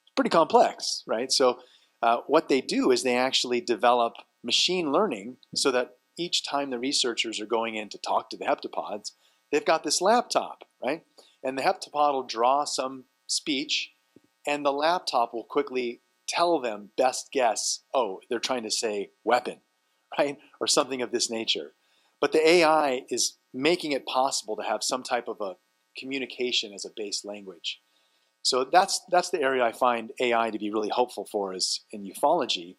It's pretty complex, right? So what they do is they actually develop machine learning so that each time the researchers are going in to talk to the heptapods, they've got this laptop, right? And the heptapod will draw some speech, and the laptop will quickly tell them, best guess, oh, they're trying to say weapon, right? Or something of this nature. But the AI is making it possible to have some type of a communication as a base language. So that's the area I find AI to be really helpful for us in ufology.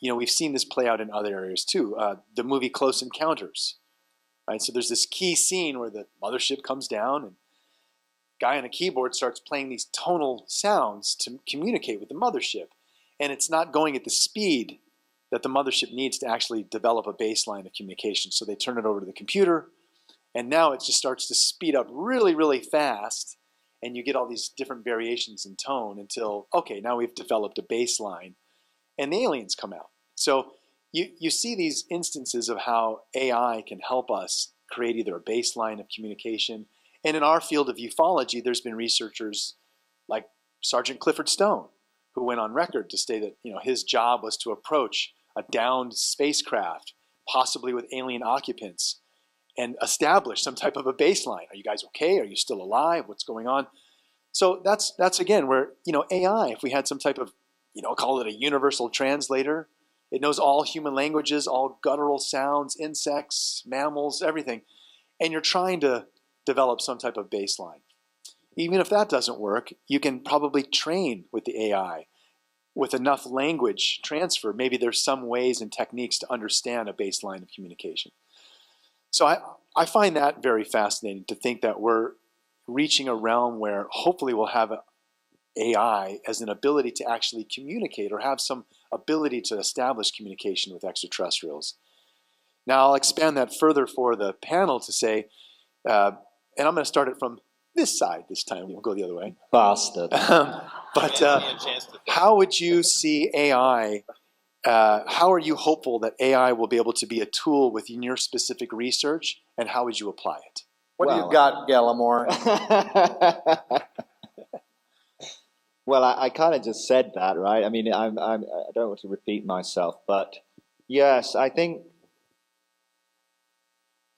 We've seen this play out in other areas too. The movie Close Encounters, right? So there's this key scene where the mothership comes down and guy on a keyboard starts playing these tonal sounds to communicate with the mothership. And it's not going at the speed that the mothership needs to actually develop a baseline of communication. So they turn it over to the computer, and now it just starts to speed up really, really fast, and you get all these different variations in tone until, okay, now we've developed a baseline, and the aliens come out. So you see these instances of how AI can help us create either a baseline of communication. And in our field of ufology, there's been researchers like Sergeant Clifford Stone, who went on record to say that his job was to approach a downed spacecraft, possibly with alien occupants, and establish some type of a baseline. Are you guys okay? Are you still alive? What's going on? So that's again where AI, if we had some type of call it a universal translator, It knows all human languages, all guttural sounds, insects, mammals, everything. And you're trying to develop some type of baseline. Even if that doesn't work, you can probably train with the AI with enough language transfer. Maybe there's some ways and techniques to understand a baseline of communication. So I find that very fascinating, to think that we're reaching a realm where hopefully we'll have AI as an ability to actually communicate, or have some ability to establish communication with extraterrestrials. Now I'll expand that further for the panel to say, and I'm going to start it from this side this time. We'll go the other way. Bastard. How would you see AI? How are you hopeful that AI will be able to be a tool within your specific research, and how would you apply it? What do you got, Gallimore? Well, I kind of just said that, right? I mean, I don't want to repeat myself, but yes, I think.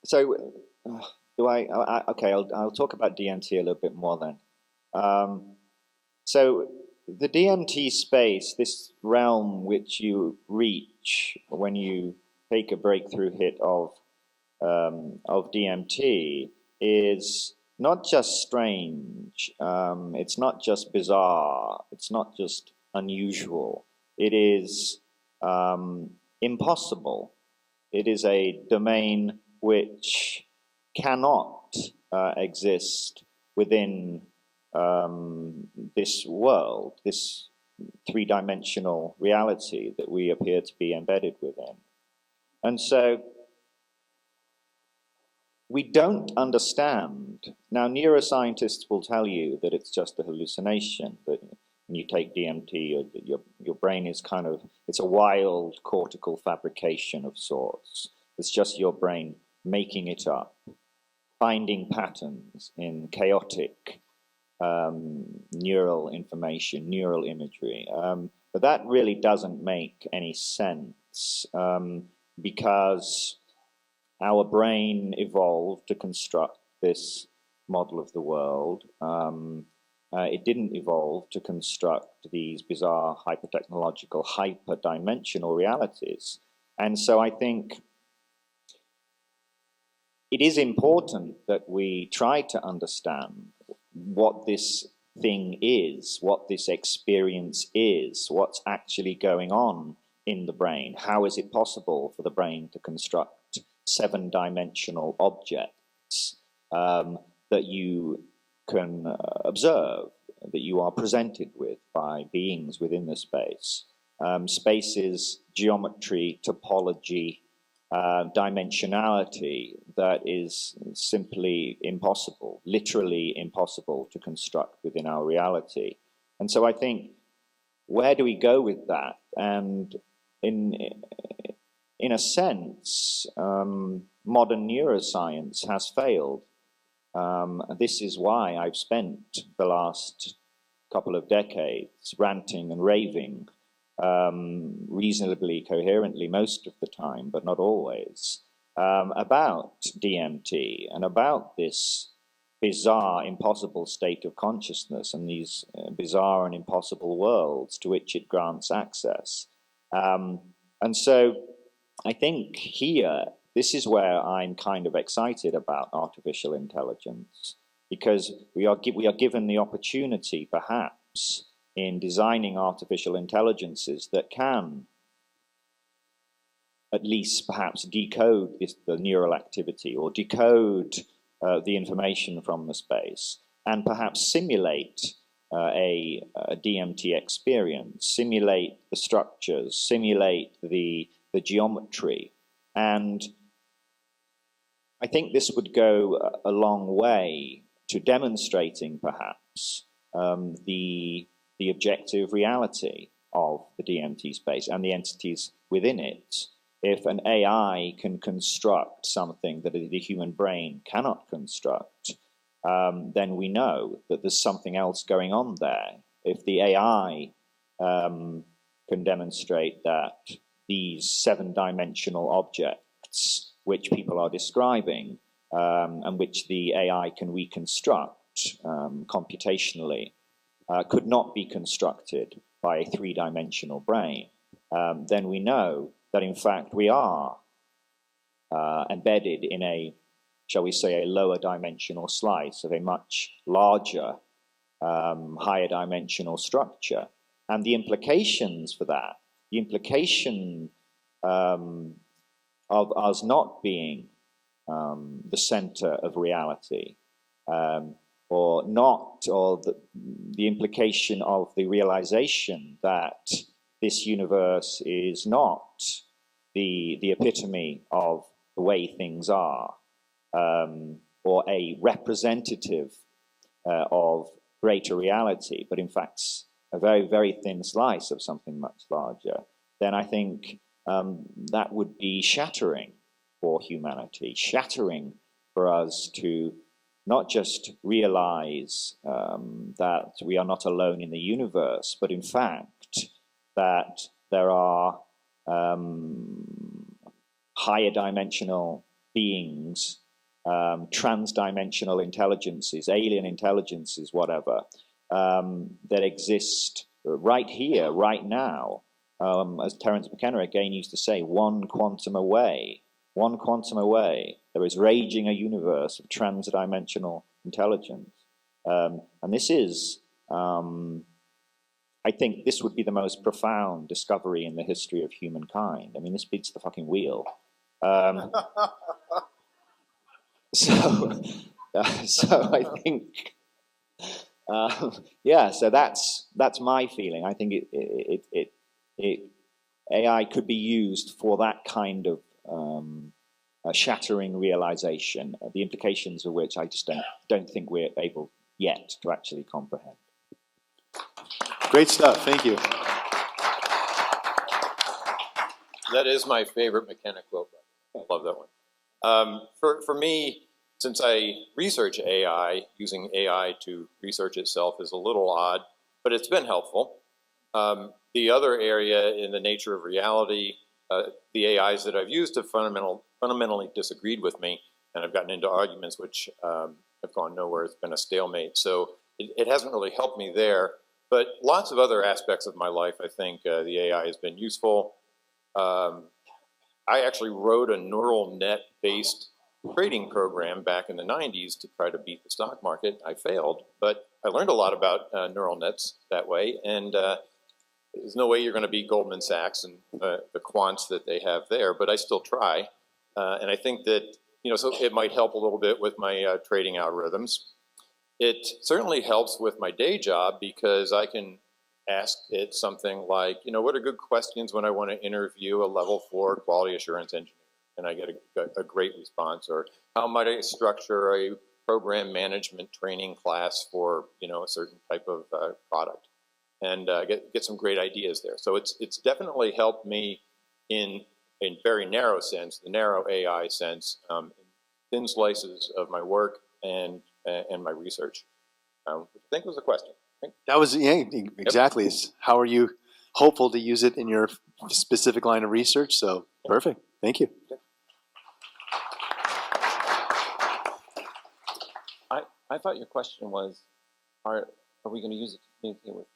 So, okay, I'll talk about DMT a little bit more then. So, the DMT space, this realm which you reach when you take a breakthrough hit of DMT, is not just strange, it's not just bizarre, it's not just unusual, it is impossible. It is a domain which cannot exist within this world, this three-dimensional reality that we appear to be embedded within. And so we don't understand. Now, neuroscientists will tell you that it's just a hallucination, that when you take DMT, your brain is kind of, it's a wild cortical fabrication of sorts. It's just your brain making it up, finding patterns in chaotic neural information, neural imagery. But that really doesn't make any sense, because our brain evolved to construct this model of the world. It didn't evolve to construct these bizarre, hyper-technological, hyper-dimensional realities. And so I think it is important that we try to understand what this thing is, what this experience is, what's actually going on in the brain. How is it possible for the brain to construct seven-dimensional objects that you can observe, that you are presented with by beings within the space? Spaces, geometry, topology, dimensionality that is simply impossible, literally impossible to construct within our reality. And so I think, where do we go with that? And in a sense, modern neuroscience has failed. This is why I've spent the last couple of decades ranting and raving, reasonably coherently most of the time, but not always, about DMT and about this bizarre, impossible state of consciousness and these bizarre and impossible worlds to which it grants access. And so I think here, this is where I'm kind of excited about artificial intelligence, because we are given the opportunity, perhaps, in designing artificial intelligences that can at least perhaps decode the neural activity, or decode the information from the space, and perhaps simulate a DMT experience, simulate the structures, simulate the geometry. And I think this would go a long way to demonstrating perhaps the objective reality of the DMT space and the entities within it. If an AI can construct something that the human brain cannot construct, then we know that there's something else going on there. If the AI can demonstrate that these seven-dimensional objects which people are describing and which the AI can reconstruct computationally could not be constructed by a three-dimensional brain, then we know that in fact we are embedded in a, shall we say, a lower dimensional slice of a much larger, higher dimensional structure. And the implications for that, the implication of us not being the center of reality, or the implication of the realization that this universe is not the epitome of the way things are, or a representative of greater reality, but in fact a very, very thin slice of something much larger, then I think that would be shattering for humanity, shattering for us to not just realize that we are not alone in the universe, but in fact that there are higher dimensional beings, trans-dimensional intelligences, alien intelligences, whatever, that exist right here, right now. As Terence McKenna again used to say, one quantum away, there is raging a universe of trans-dimensional intelligence. And this is, I think this would be the most profound discovery in the history of humankind. I mean, this beats the fucking wheel. So I think, yeah. So that's my feeling. I think AI could be used for that kind of a shattering realization, the implications of which I just don't think we're able yet to actually comprehend. Great stuff. Thank you. That is my favorite McKenna quote. I love that one. For me, since I research AI, using AI to research itself is a little odd, but it's been helpful. The other area in the nature of reality, the AIs that I've used have fundamentally disagreed with me, and I've gotten into arguments which have gone nowhere. It's been a stalemate. So it hasn't really helped me there. But lots of other aspects of my life, I think the AI has been useful. I actually wrote a neural net-based trading program back in the 90s to try to beat the stock market. I failed, but I learned a lot about neural nets that way. And there's no way you're going to beat Goldman Sachs and the quants that they have there, but I still try. And I think that, so it might help a little bit with my trading algorithms. It certainly helps with my day job because I can ask it something like, what are good questions when I want to interview a level 4 quality assurance engineer? And I get a great response. Or how might I structure a program management training class for, a certain type of product? And get some great ideas there. So it's definitely helped me in a very narrow sense, the narrow AI sense, in thin slices of my work and my research. Which I think was the question. That was, yeah, exactly. Yep. How are you hopeful to use it in your specific line of research? So perfect. Thank you. I thought your question was, are we going to use it to communicate with?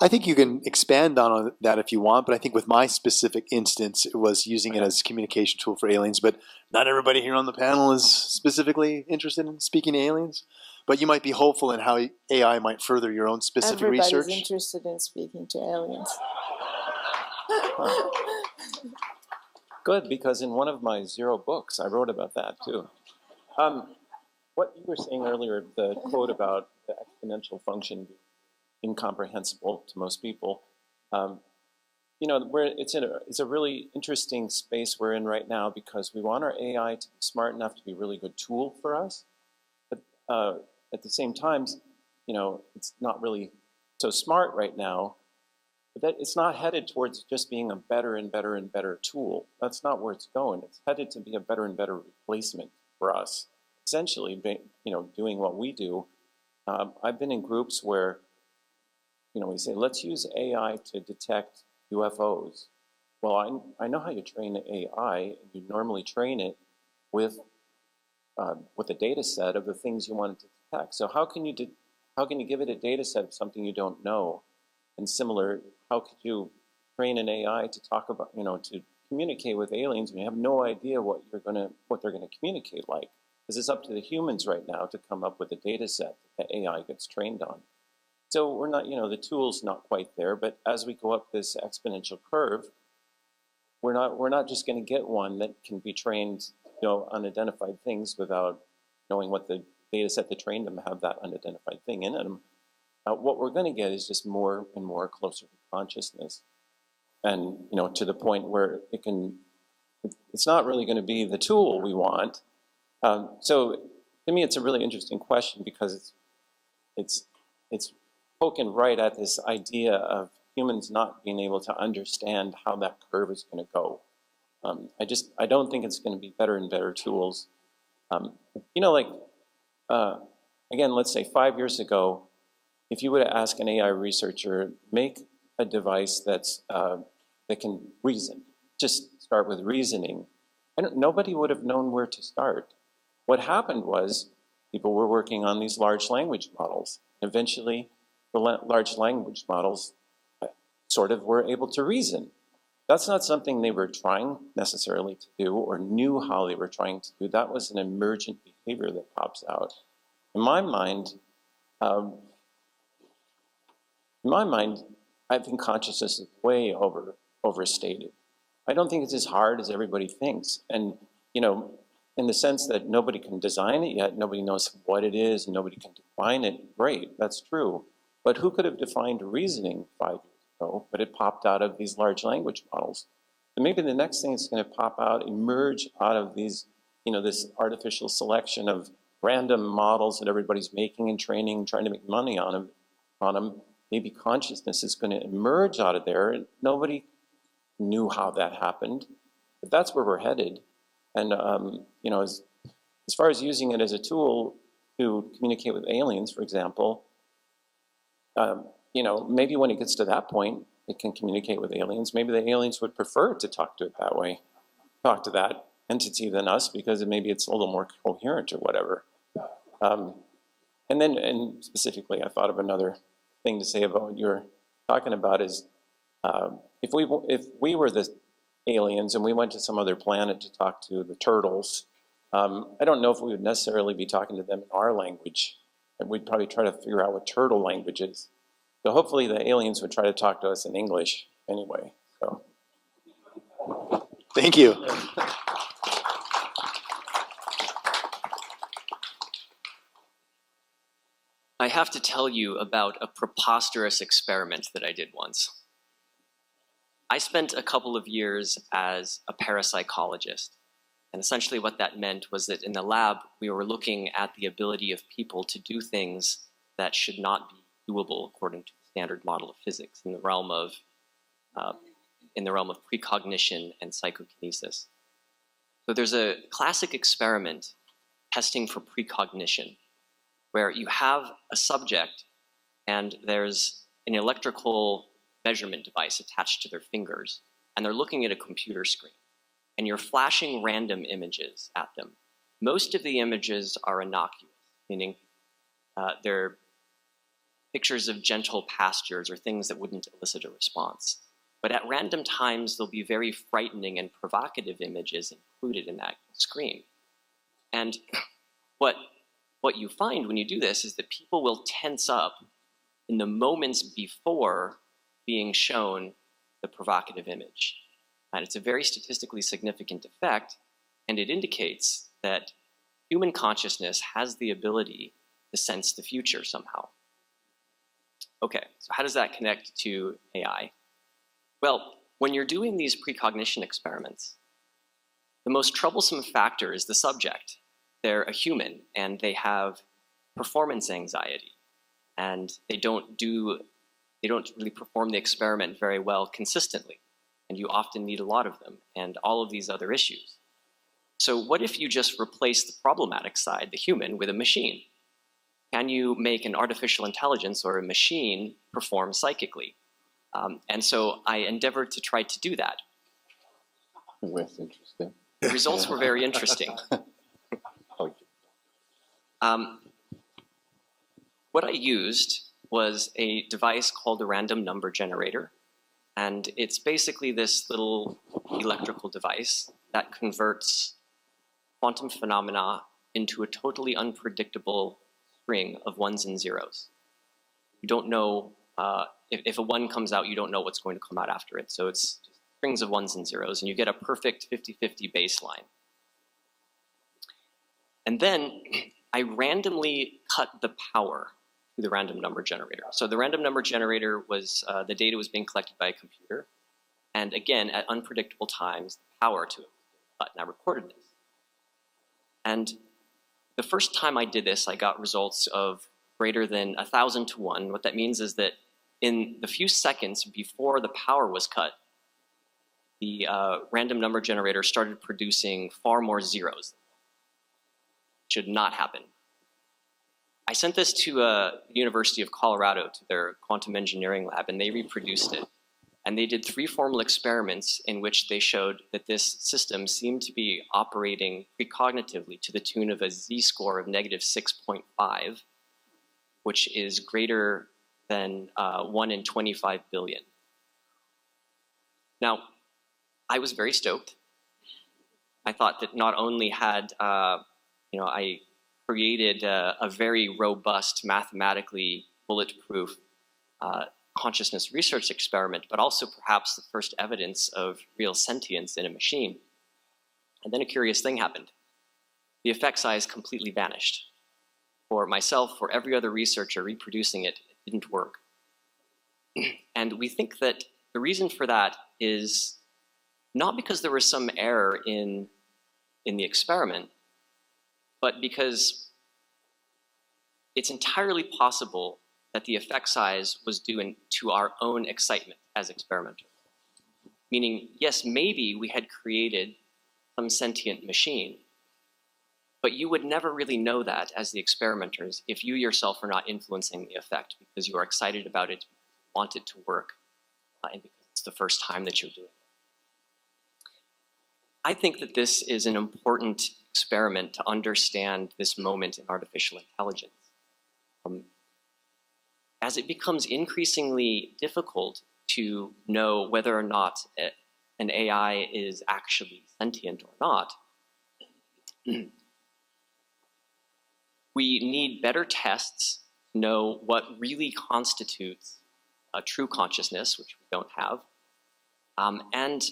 I think you can expand on that if you want, but I think with my specific instance, it was using it as a communication tool for aliens. But not everybody here on the panel is specifically interested in speaking to aliens. But you might be hopeful in how AI might further your own specific research. Everybody's interested in speaking to aliens. Good, because in one of my 0 books, I wrote about that too. What you were saying earlier, the quote about the exponential function being incomprehensible to most people, it's a really interesting space we're in right now because we want our AI to be smart enough to be a really good tool for us. But at the same time, it's not really so smart right now, but that it's not headed towards just being a better and better and better tool. That's not where it's going. It's headed to be a better and better replacement for us. Essentially, doing what we do. I've been in groups where, we say, let's use AI to detect UFOs. Well, I know how you train AI. You normally train it with a data set of the things you want it to detect. So how can you give it a data set of something you don't know? And similar, how could you train an AI to talk about, to communicate with aliens, and you have no idea what they're gonna communicate like. Because it's up to the humans right now to come up with a data set that the AI gets trained on. So we're not, the tool's not quite there, but as we go up this exponential curve, we're not just going to get one that can be trained, unidentified things without knowing what the data set that trained them have that unidentified thing in them. What we're going to get is just more and more closer to consciousness, and to the point where it's not really going to be the tool we want. So to me, it's a really interesting question because it's poking right at this idea of humans not being able to understand how that curve is going to go. I don't think it's going to be better and better tools. Again, let's say 5 years ago, if you were to ask an AI researcher, make a device that can reason, just start with reasoning, nobody would have known where to start. What happened was people were working on these large language models. Eventually, the large language models sort of were able to reason. That's not something they were trying necessarily to do or knew how they were trying to do. That was an emergent behavior that pops out. In my mind, I think consciousness is way overstated. I don't think it's as hard as everybody thinks. And, in the sense that nobody can design it yet, nobody knows what it is, and nobody can define it, great, that's true. But who could have defined reasoning 5 years ago? But it popped out of these large language models. And maybe the next thing that's going to pop out, emerge out of these, this artificial selection of random models that everybody's making and training and trying to make money on them, maybe consciousness is going to emerge out of there. And nobody knew how that happened, but that's where we're headed. And as far as using it as a tool to communicate with aliens, for example, maybe when it gets to that point, it can communicate with aliens. Maybe the aliens would prefer to talk to it that way, talk to that entity than us, because maybe it's a little more coherent or whatever. And specifically, I thought of another thing to say about what you're talking about is if we were the aliens and we went to some other planet to talk to the turtles, I don't know if we would necessarily be talking to them in our language. And we'd probably try to figure out what turtle language is. So hopefully the aliens would try to talk to us in English anyway. So. Thank you. I have to tell you about a preposterous experiment that I did once. I spent a couple of years as a parapsychologist. And essentially what that meant was that in the lab, we were looking at the ability of people to do things that should not be doable according to the standard model of physics in the realm of precognition and psychokinesis. So there's a classic experiment testing for precognition, where you have a subject and there's an electrical measurement device attached to their fingers, and they're looking at a computer screen, and you're flashing random images at them. Most of the images are innocuous, meaning they're pictures of gentle pastures or things that wouldn't elicit a response. But at random times, there'll be very frightening and provocative images included in that screen. And what you find when you do this is that people will tense up in the moments before being shown the provocative image. And it's a very statistically significant effect, and it indicates that human consciousness has the ability to sense the future somehow. Okay, so how does that connect to AI? Well, when you're doing these precognition experiments, the most troublesome factor is the subject. They're a human, and they have performance anxiety, and they don't really perform the experiment very well consistently, and you often need a lot of them, and all of these other issues. So what if you just replace the problematic side, the human, with a machine? Can you make an artificial intelligence or a machine perform psychically? And so I endeavored to try to do that. That's interesting. The results were very interesting. What I used was a device called a random number generator. And it's basically this little electrical device that converts quantum phenomena into a totally unpredictable string of ones and zeros. You don't know, if a 1 comes out, you don't know what's going to come out after it. So it's just strings of ones and zeros, and you get a perfect 50-50 baseline. And then I randomly cut the power to the random number generator. So the random number generator was, the data was being collected by a computer. And again, at unpredictable times, the power to it was cut, and I recorded this. And the first time I did this, I got results of greater than 1,000 to 1. What that means is that in the few seconds before the power was cut, the random number generator started producing far more zeros. It should not happen. I sent this to the University of Colorado, to their quantum engineering lab, and they reproduced it. And they did 3 formal experiments in which they showed that this system seemed to be operating precognitively to the tune of a z-score of negative 6.5, which is greater than 1 in 25 billion. Now, I was very stoked. I thought that not only had I created a very robust, mathematically bulletproof consciousness research experiment, but also perhaps the first evidence of real sentience in a machine. And then a curious thing happened. The effect size completely vanished. For myself, for every other researcher reproducing it, it didn't work. And we think that the reason for that is not because there was some error in the experiment, but because it's entirely possible that the effect size was due to our own excitement as experimenters. Meaning, yes, maybe we had created some sentient machine, but you would never really know that as the experimenters if you yourself are not influencing the effect because you are excited about it, want it to work, and because it's the first time that you're doing it. I think that this is an important experiment to understand this moment in artificial intelligence. As it becomes increasingly difficult to know whether or not an AI is actually sentient or not, we need better tests to know what really constitutes a true consciousness, which we don't have. And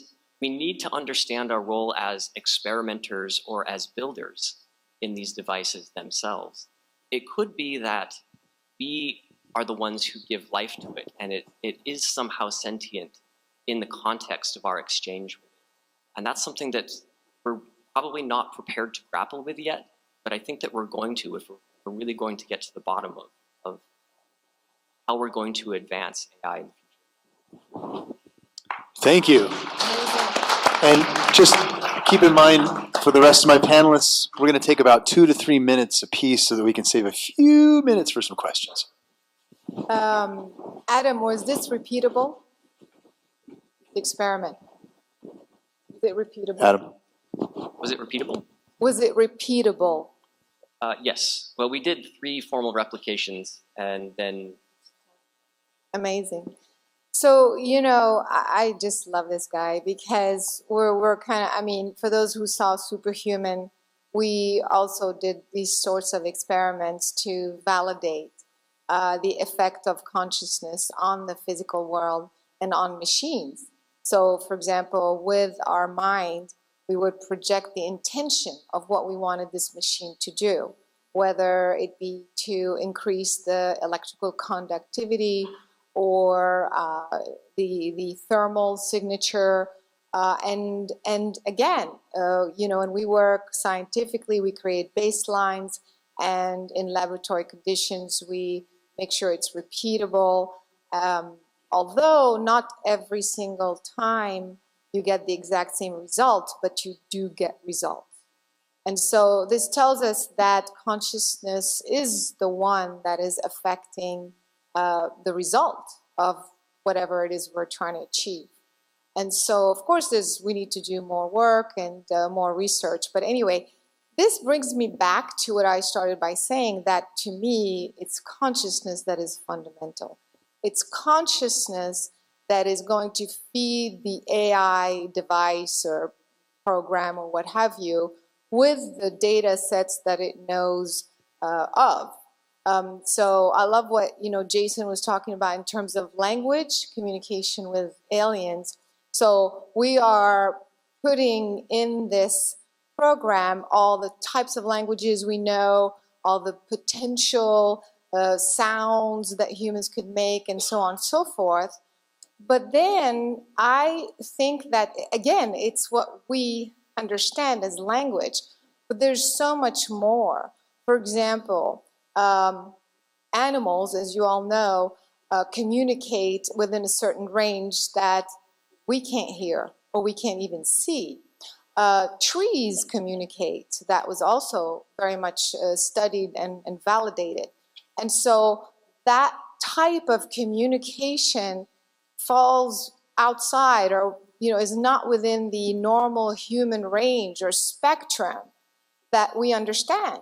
we need to understand our role as experimenters or as builders in these devices themselves. It could be that we are the ones who give life to it, and it is somehow sentient in the context of our exchange with it. And that's something that we're probably not prepared to grapple with yet, but I think that we're going to, if we're really going to get to the bottom of how we're going to advance AI in the future. Thank you. And just keep in mind, for the rest of my panelists, we're going to take about 2 to 3 minutes apiece so that we can save a few minutes for some questions. Adam, was this repeatable? The experiment. Was it repeatable? Adam? Was it repeatable? Was it repeatable? Yes. Well, we did 3 formal replications, and then... Amazing. So, I just love this guy because we're kind of, for those who saw Superhuman, we also did these sorts of experiments to validate the effect of consciousness on the physical world and on machines. So, for example, with our mind, we would project the intention of what we wanted this machine to do, whether it be to increase the electrical conductivity or the thermal signature, and again, when we work scientifically, we create baselines, and in laboratory conditions, we make sure it's repeatable. Although not every single time you get the exact same result, but you do get results. And so this tells us that consciousness is the one that is affecting the result of whatever it is we're trying to achieve. And so, of course, we need to do more work and more research. But anyway, this brings me back to what I started by saying, that to me, it's consciousness that is fundamental. It's consciousness that is going to feed the AI device or program or what have you with the data sets that it knows of. So I love what Jason was talking about in terms of language, communication with aliens. So we are putting in this program all the types of languages we know, all the potential sounds that humans could make, and so on and so forth. But then I think that, again, it's what we understand as language, but there's so much more. For example, animals, as you all know, communicate within a certain range that we can't hear or we can't even see. Trees communicate. That was also very much studied and validated. And so that type of communication falls outside or is not within the normal human range or spectrum that we understand.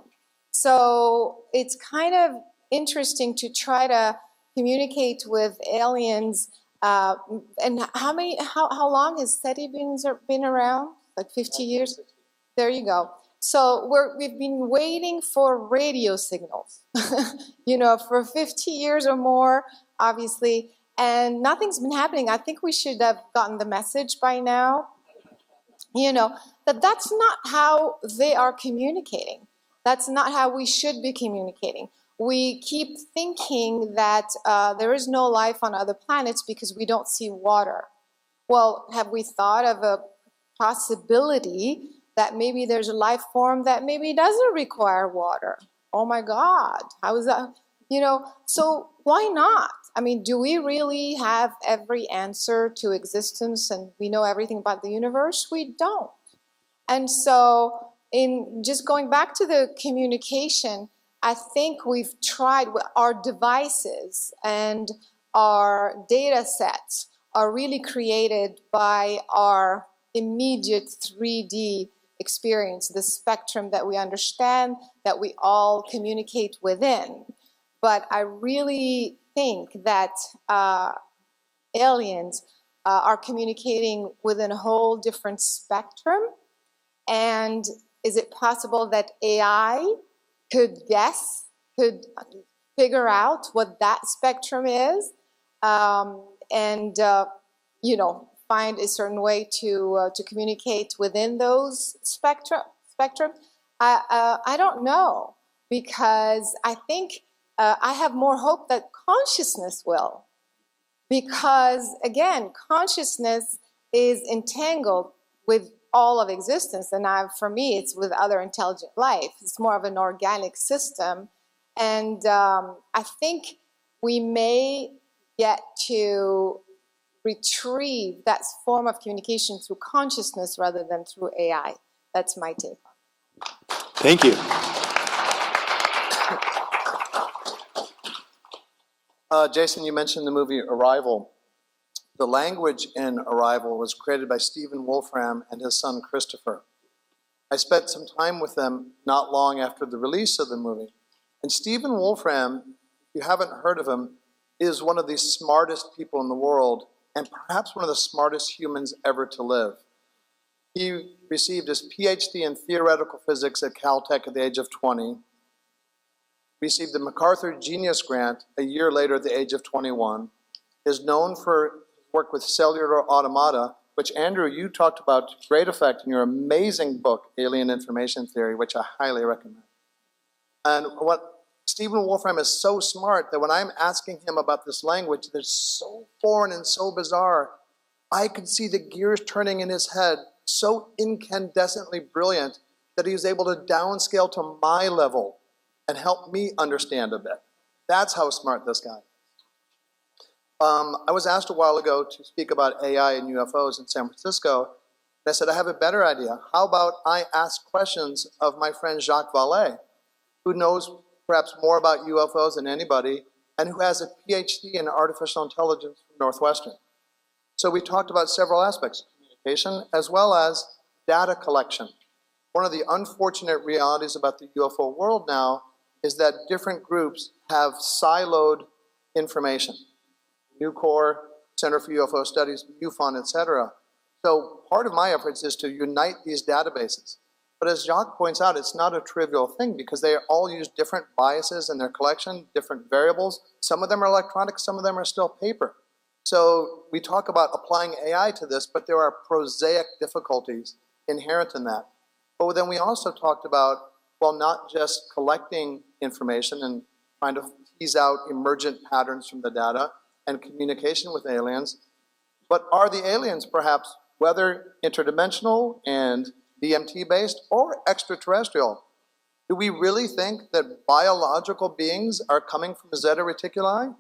So it's kind of interesting to try to communicate with aliens. And how long has SETI been around? Like 50 years? There you go. So we've been waiting for radio signals, for 50 years or more, obviously, and nothing's been happening. I think we should have gotten the message by now, that that's not how they are communicating. That's not how we should be communicating. We keep thinking that there is no life on other planets because we don't see water. Well, have we thought of a possibility that maybe there's a life form that maybe doesn't require water? Oh my God, how is that? So why not? I mean, do we really have every answer to existence and we know everything about the universe? We don't. And so in just going back to the communication, I think we've tried with our devices and our data sets are really created by our immediate 3D experience, the spectrum that we understand, that we all communicate within. But I really think that aliens are communicating within a whole different spectrum. And is it possible that AI could figure out what that spectrum is, and find a certain way to communicate within those spectrum? I don't know, because I think I have more hope that consciousness will, because again, consciousness is entangled with all of existence, and for me, it's with other intelligent life. It's more of an organic system, and I think we may get to retrieve that form of communication through consciousness rather than through AI. That's my take on it. Thank you. Jason, you mentioned the movie Arrival. The language in Arrival was created by Stephen Wolfram and his son Christopher. I spent some time with them not long after the release of the movie. And Stephen Wolfram, if you haven't heard of him, is one of the smartest people in the world and perhaps one of the smartest humans ever to live. He received his PhD in theoretical physics at Caltech at the age of 20, received the MacArthur Genius Grant a year later at the age of 21, is known for work with cellular automata, which, Andrew, you talked about to great effect in your amazing book, Alien Information Theory, which I highly recommend. And what Stephen Wolfram is so smart that when I'm asking him about this language that's so foreign and so bizarre, I could see the gears turning in his head, so incandescently brilliant that he was able to downscale to my level and help me understand a bit. That's how smart this guy is. I was asked a while ago to speak about AI and UFOs in San Francisco, and I said, I have a better idea. How about I ask questions of my friend Jacques Vallée, who knows perhaps more about UFOs than anybody, and who has a PhD in artificial intelligence from Northwestern. So we talked about several aspects, communication, as well as data collection. One of the unfortunate realities about the UFO world now is that different groups have siloed information. Nucor Center for UFO Studies, MUFON, etc. So part of my efforts is to unite these databases. But as Jacques points out, it's not a trivial thing because they all use different biases in their collection, different variables. Some of them are electronic, some of them are still paper. So we talk about applying AI to this, but there are prosaic difficulties inherent in that. But then we also talked about, well, not just collecting information and trying to tease out emergent patterns from the data and communication with aliens, but are the aliens perhaps, whether interdimensional and DMT-based or extraterrestrial? Do we really think that biological beings are coming from Zeta Reticuli?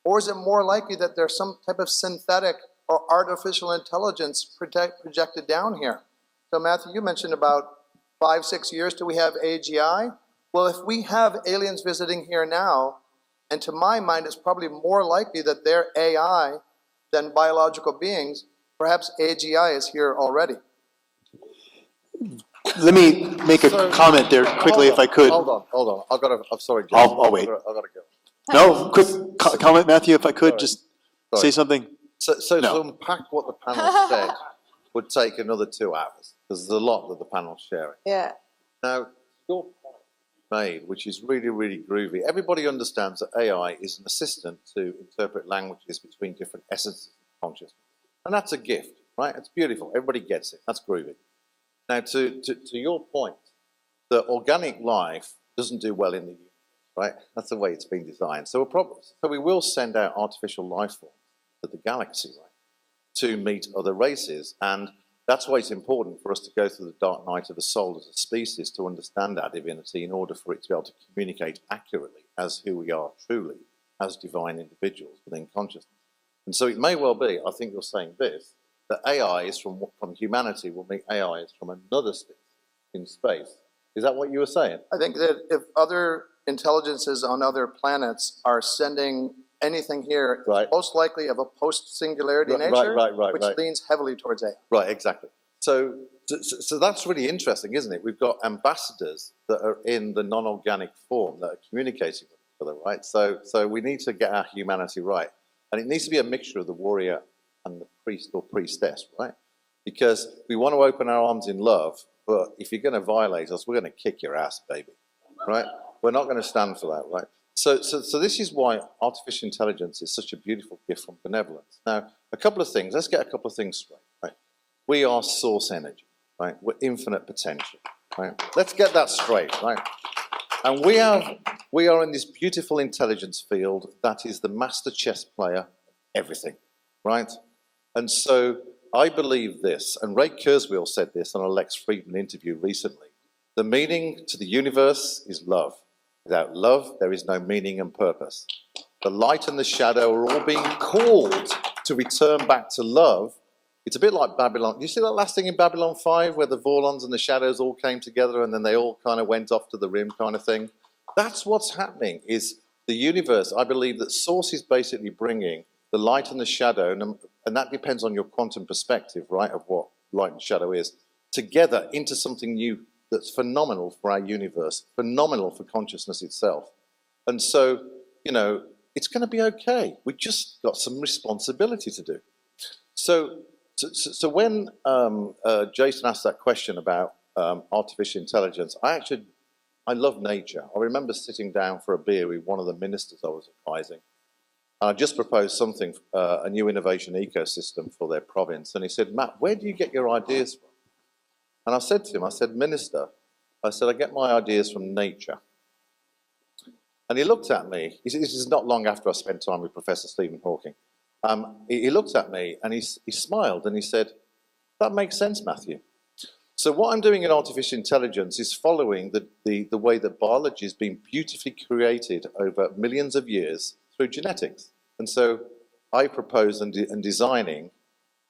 Or is it more likely that there's some type of synthetic or artificial intelligence projected down here? So Matthew, you mentioned about 5-6 years till we have AGI. Well, if we have aliens visiting here now, and to my mind, it's probably more likely that they're AI than biological beings, perhaps AGI is here already. Let me make a comment there quickly, if I could. Hold on. I'm sorry, Jim. I'll wait. I've got to go. No, quick comment, Matthew, if I could, Sorry. just Sorry. say something. So No. to unpack what the panel said would take another 2 hours, because there's a lot that the panel's sharing. Yeah. Now, your point made, which is really, really groovy. Everybody understands that AI is an assistant to interpret languages between different essences of consciousness. And that's a gift, right? It's beautiful. Everybody gets it. That's groovy. Now, to your point, that organic life doesn't do well in the universe, right? That's the way it's been designed. So we will send out artificial life forms to the galaxy, right, to meet other races. And that's why it's important for us to go through the dark night of the soul as a species to understand our divinity in order for it to be able to communicate accurately as who we are truly as divine individuals within consciousness. And so it may well be, I think you're saying this, that AIs from humanity will meet AIs from another species in space. Is that what you were saying? I think that if other intelligences on other planets are sending anything here, Right. it's most likely of a post-singularity Right, nature, right, which leans heavily towards AI. Right, exactly. So that's really interesting, isn't it? We've got ambassadors that are in the non-organic form that are communicating with each other, right? So we need to get our humanity right. And it needs to be a mixture of the warrior and the priest or priestess, right? Because we want to open our arms in love, but if you're going to violate us, we're going to kick your ass, baby, right? We're not going to stand for that, right? So this is why artificial intelligence is such a beautiful gift from benevolence. Now, a couple of things. Let's get a couple of things straight, right? We are source energy, right? We're infinite potential, right? Let's get that straight, right? And we are in this beautiful intelligence field that is the master chess player of everything, right? And so I believe this, and Ray Kurzweil said this on a Lex Friedman interview recently. The meaning to the universe is love. Without love, there is no meaning and purpose. The light and the shadow are all being called to return back to love. It's a bit like Babylon. Do you see that last thing in Babylon 5 where the Vorlons and the shadows all came together and then they all kind of went off to the rim kind of thing? That's what's happening, is the universe. I believe that Source is basically bringing the light and the shadow, and that depends on your quantum perspective, right, of what light and shadow is, together into something new that's phenomenal for our universe, phenomenal for consciousness itself. And so, you know, it's going to be okay. We've just got some responsibility to do. So when Jason asked that question about artificial intelligence, I love nature. I remember sitting down for a beer with one of the ministers I was advising, and I just proposed something, a new innovation ecosystem for their province. And he said, Matt, where do you get your ideas from? And I said to him, I said, Minister, I get my ideas from nature. And he looked at me. This is not long after I spent time with Professor Stephen Hawking. He looked at me and he smiled and he said, that makes sense, Matthew. So what I'm doing in artificial intelligence is following the way that biology has been beautifully created over millions of years through genetics. And so I propose and designing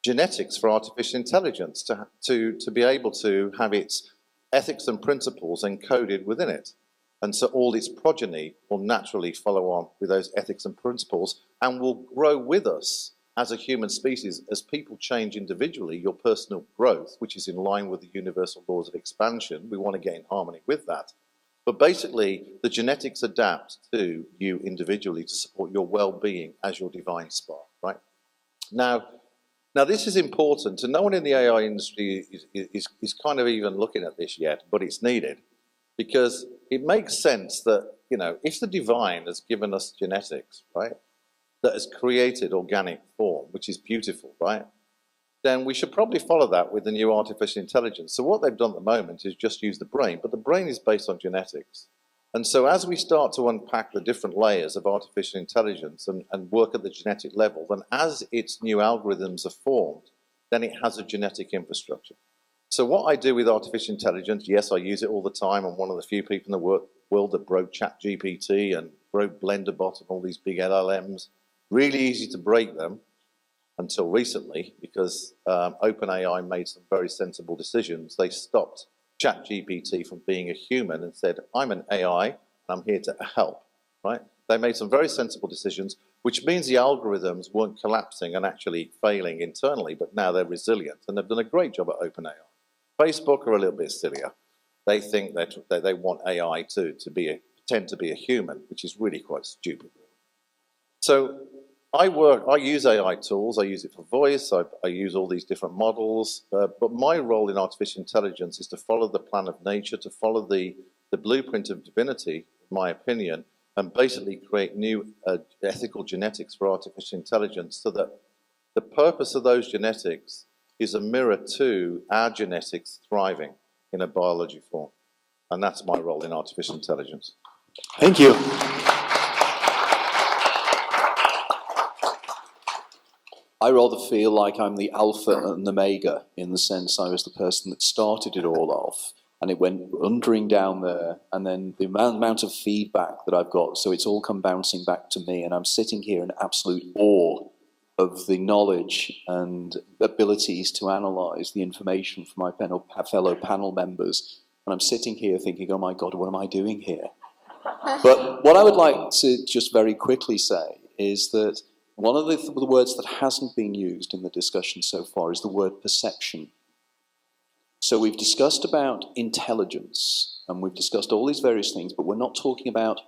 genetics for artificial intelligence to be able to have its ethics and principles encoded within it. And so all its progeny will naturally follow on with those ethics and principles and will grow with us as a human species. As people change individually, your personal growth, which is in line with the universal laws of expansion, we want to get in harmony with that. But basically, the genetics adapt to you individually to support your well-being as your divine spark, right? Now, this is important, and no one in the AI industry is kind of even looking at this yet, but it's needed, because it makes sense that, you know, if the divine has given us genetics, right, that has created organic form, which is beautiful, right, then we should probably follow that with the new artificial intelligence. So what they've done at the moment is just use the brain, but the brain is based on genetics. And so as we start to unpack the different layers of artificial intelligence and work at the genetic level, then as its new algorithms are formed, then it has a genetic infrastructure. So what I do with artificial intelligence, yes, I use it all the time. I'm one of the few people in the world that broke ChatGPT and broke BlenderBot and all these big LLMs. Really easy to break them until recently, because OpenAI made some very sensible decisions. They stopped ChatGPT from being a human and said, I'm an AI and I'm here to help, right? They made some very sensible decisions, which means the algorithms weren't collapsing and actually failing internally, but now they're resilient, and they've done a great job at OpenAI. Facebook are a little bit sillier. They think that they want AI to pretend to be a human, which is really quite stupid. So I use AI tools. I use it for voice. I use all these different models. But my role in artificial intelligence is to follow the plan of nature, to follow the blueprint of divinity, in my opinion, and basically create new ethical genetics for artificial intelligence, so that the purpose of those genetics is a mirror to our genetics thriving in a biology form. And that's my role in artificial intelligence. Thank you. I rather feel like I'm the alpha and omega, in the sense I was the person that started it all off, and it went wandering down there, and then the amount of feedback that I've got, so it's all come bouncing back to me, and I'm sitting here in absolute awe of the knowledge and abilities to analyse the information from my fellow panel members, and I'm sitting here thinking, oh my God, what am I doing here? But what I would like to just very quickly say is that one of the words that hasn't been used in the discussion so far is the word perception. So we've discussed about intelligence, and we've discussed all these various things, but we're not talking about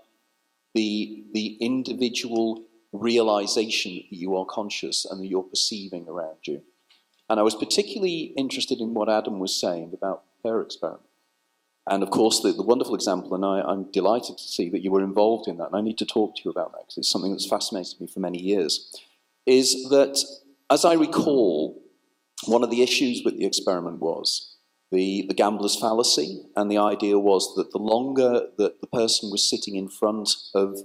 the individual realization that you are conscious and that you're perceiving around you. And I was particularly interested in what Adam was saying about her experiment. And of course, the wonderful example, and I'm delighted to see that you were involved in that, and I need to talk to you about that, because it's something that's fascinated me for many years, is that, as I recall, one of the issues with the experiment was the gambler's fallacy, and the idea was that the longer that the person was sitting in front of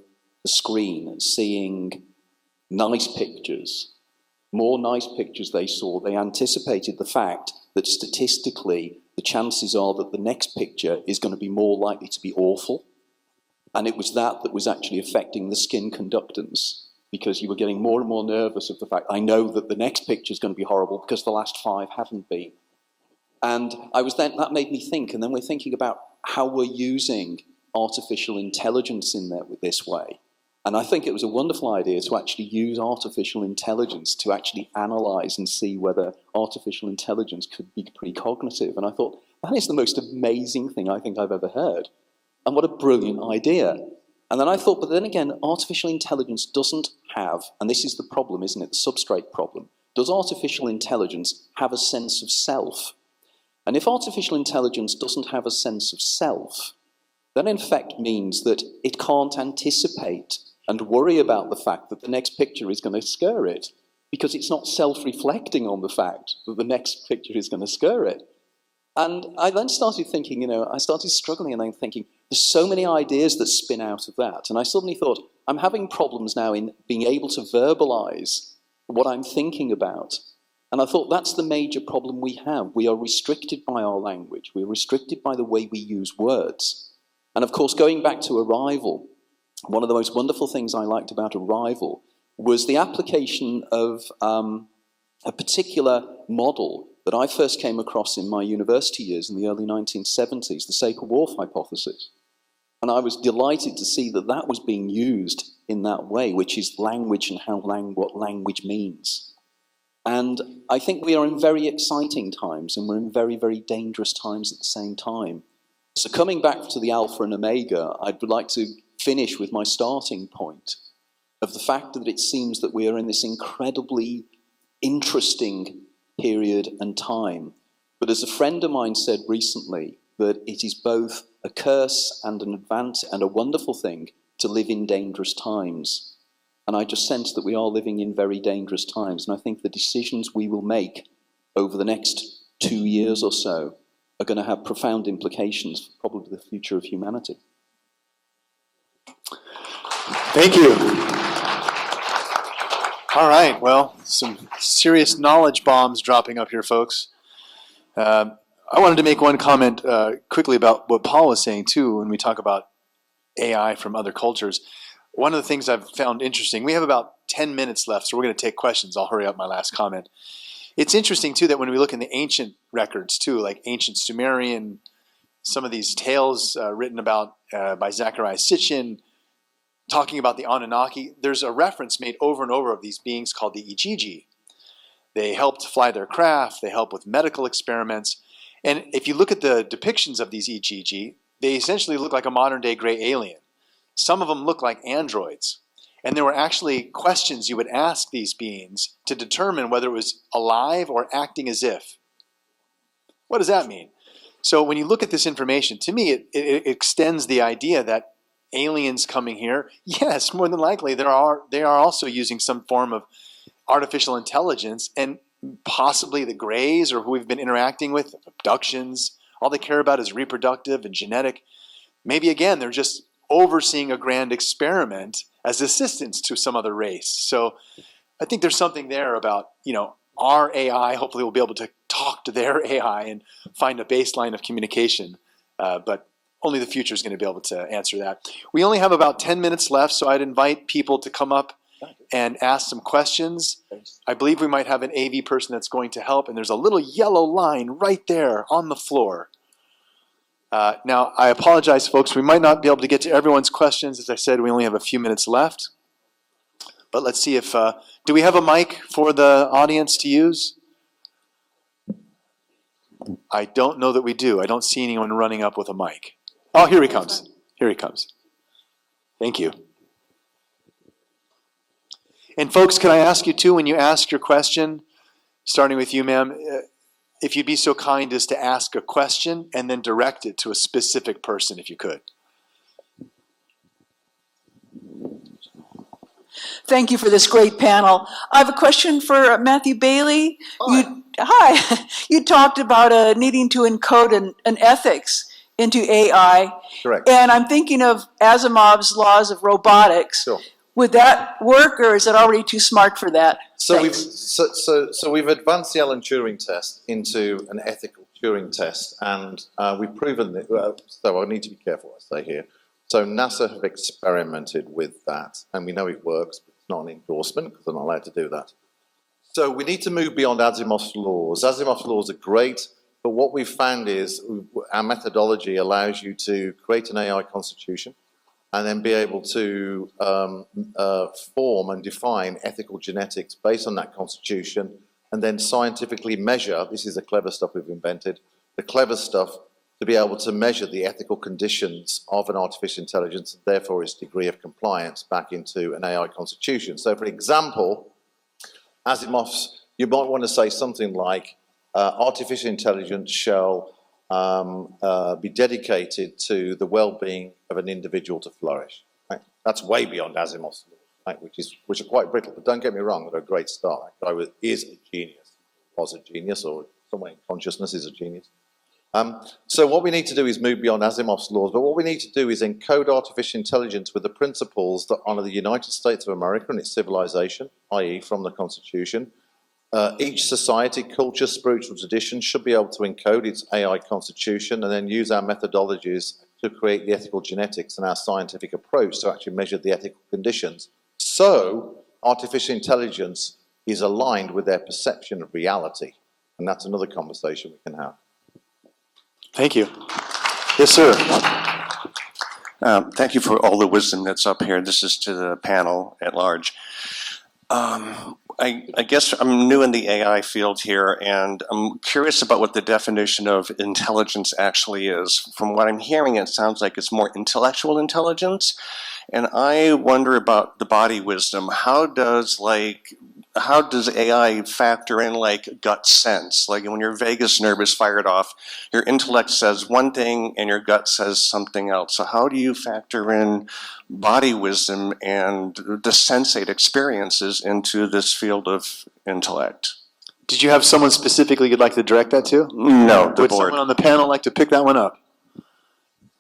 the screen seeing nice pictures, more nice pictures they saw, they anticipated the fact that statistically the chances are that the next picture is going to be more likely to be awful. And it was that was actually affecting the skin conductance, because you were getting more and more nervous of the fact, I know that the next picture is going to be horrible because the last 5 haven't been. And that made me think, and then we're thinking about how we're using artificial intelligence in there with this way. And I think it was a wonderful idea to actually use artificial intelligence to actually analyze and see whether artificial intelligence could be precognitive. And I thought, that is the most amazing thing I think I've ever heard. And what a brilliant idea. And then I thought, but then again, artificial intelligence doesn't have, and this is the problem, isn't it, the substrate problem. Does artificial intelligence have a sense of self? And if artificial intelligence doesn't have a sense of self, then in fact means that it can't anticipate and worry about the fact that the next picture is going to scare it, because it's not self-reflecting on the fact that the next picture is going to scare it. And I then started thinking, I started struggling and then thinking, there's so many ideas that spin out of that. And I suddenly thought, I'm having problems now in being able to verbalize what I'm thinking about. And I thought, that's the major problem we have. We are restricted by our language. We're restricted by the way we use words. And of course, going back to Arrival, one of the most wonderful things I liked about Arrival was the application of a particular model that I first came across in my university years in the early 1970s, the Sapir-Whorf hypothesis. And I was delighted to see that that was being used in that way, which is language and what language means. And I think we are in very exciting times, and we're in very, very dangerous times at the same time. So coming back to the alpha and omega, I'd like to finish with my starting point of the fact that it seems that we are in this incredibly interesting period and time. But as a friend of mine said recently, that it is both a curse and an advance and a wonderful thing to live in dangerous times. And I just sense that we are living in very dangerous times. And I think the decisions we will make over the next 2 years or so are going to have profound implications for probably the future of humanity. Thank you. All right, well, some serious knowledge bombs dropping up here, folks. I wanted to make one comment quickly about what Paul was saying, too, when we talk about AI from other cultures. One of the things I've found interesting, we have about 10 minutes left, so we're going to take questions. I'll hurry up my last comment. It's interesting, too, that when we look in the ancient records, too, like ancient Sumerian, some of these tales written about by Zechariah Sitchin, talking about the Anunnaki, there's a reference made over and over of these beings called the Ijiji. They helped fly their craft, they help with medical experiments, and if you look at the depictions of these Ijiji, they essentially look like a modern-day gray alien. Some of them look like androids. And there were actually questions you would ask these beings to determine whether it was alive or acting as if. What does that mean? So when you look at this information, to me, it extends the idea that aliens coming here, yes, more than likely, they are also using some form of artificial intelligence, and possibly the Greys or who we've been interacting with, abductions, all they care about is reproductive and genetic. Maybe, again, they're just overseeing a grand experiment as assistants to some other race. So I think there's something there about, our AI. Hopefully we'll be able to talk to their AI and find a baseline of communication. But only the future is going to be able to answer that. We only have about 10 minutes left, so I'd invite people to come up and ask some questions. I believe we might have an AV person that's going to help, and there's a little yellow line right there on the floor. Now, I apologize, folks. We might not be able to get to everyone's questions. As I said, we only have a few minutes left. But let's see if, do we have a mic for the audience to use? I don't know that we do. I don't see anyone running up with a mic. Oh, here he comes. Here he comes. Thank you. And folks, can I ask you too, when you ask your question, starting with you, ma'am, if you'd be so kind as to ask a question and then direct it to a specific person, if you could. Thank you for this great panel. I have a question for Matthew Bailey. Hi. You talked about needing to encode an ethics into AI. Correct. And I'm thinking of Asimov's laws of robotics. Sure. Would that work, or is it already too smart for that? So we've advanced the Alan Turing test into an ethical Turing test, and we've proven that. So I need to be careful what I say here. So NASA have experimented with that, and we know it works, but it's not an endorsement because they're not allowed to do that. So we need to move beyond Asimov's laws. Asimov's laws are great, but what we've found is our methodology allows you to create an AI constitution and then be able to form and define ethical genetics based on that constitution, and then scientifically measure, this is the clever stuff we've invented, the clever stuff to be able to measure the ethical conditions of an artificial intelligence, and therefore its degree of compliance back into an AI constitution. So for example, Asimov's, you might want to say something like, artificial intelligence shall be dedicated to the well-being of an individual to flourish. Right? That's way beyond Asimov's, right? which are quite brittle. But don't get me wrong, they're a great start. That guy is a genius, was a genius, or somewhere in consciousness is a genius. So what we need to do is move beyond Asimov's laws. But what we need to do is encode artificial intelligence with the principles that honor the United States of America and its civilization, i.e., from the Constitution. Each society, culture, spiritual tradition should be able to encode its AI constitution and then use our methodologies to create the ethical genetics and our scientific approach to actually measure the ethical conditions. So artificial intelligence is aligned with their perception of reality. And that's another conversation we can have. Thank you. Yes, sir. Thank you for all the wisdom that's up here. This is to the panel at large. I guess I'm new in the AI field here, and I'm curious about what the definition of intelligence actually is. From what I'm hearing, it sounds like it's more intellectual intelligence, and I wonder about the body wisdom. How does, how does AI factor in like gut sense? Like when your vagus nerve is fired off, your intellect says one thing and your gut says something else. So how do you factor in body wisdom and the sensate experiences into this field of intellect? Did you have someone specifically you'd like to direct that to? No, the Would board. someone on the panel like to pick that one up?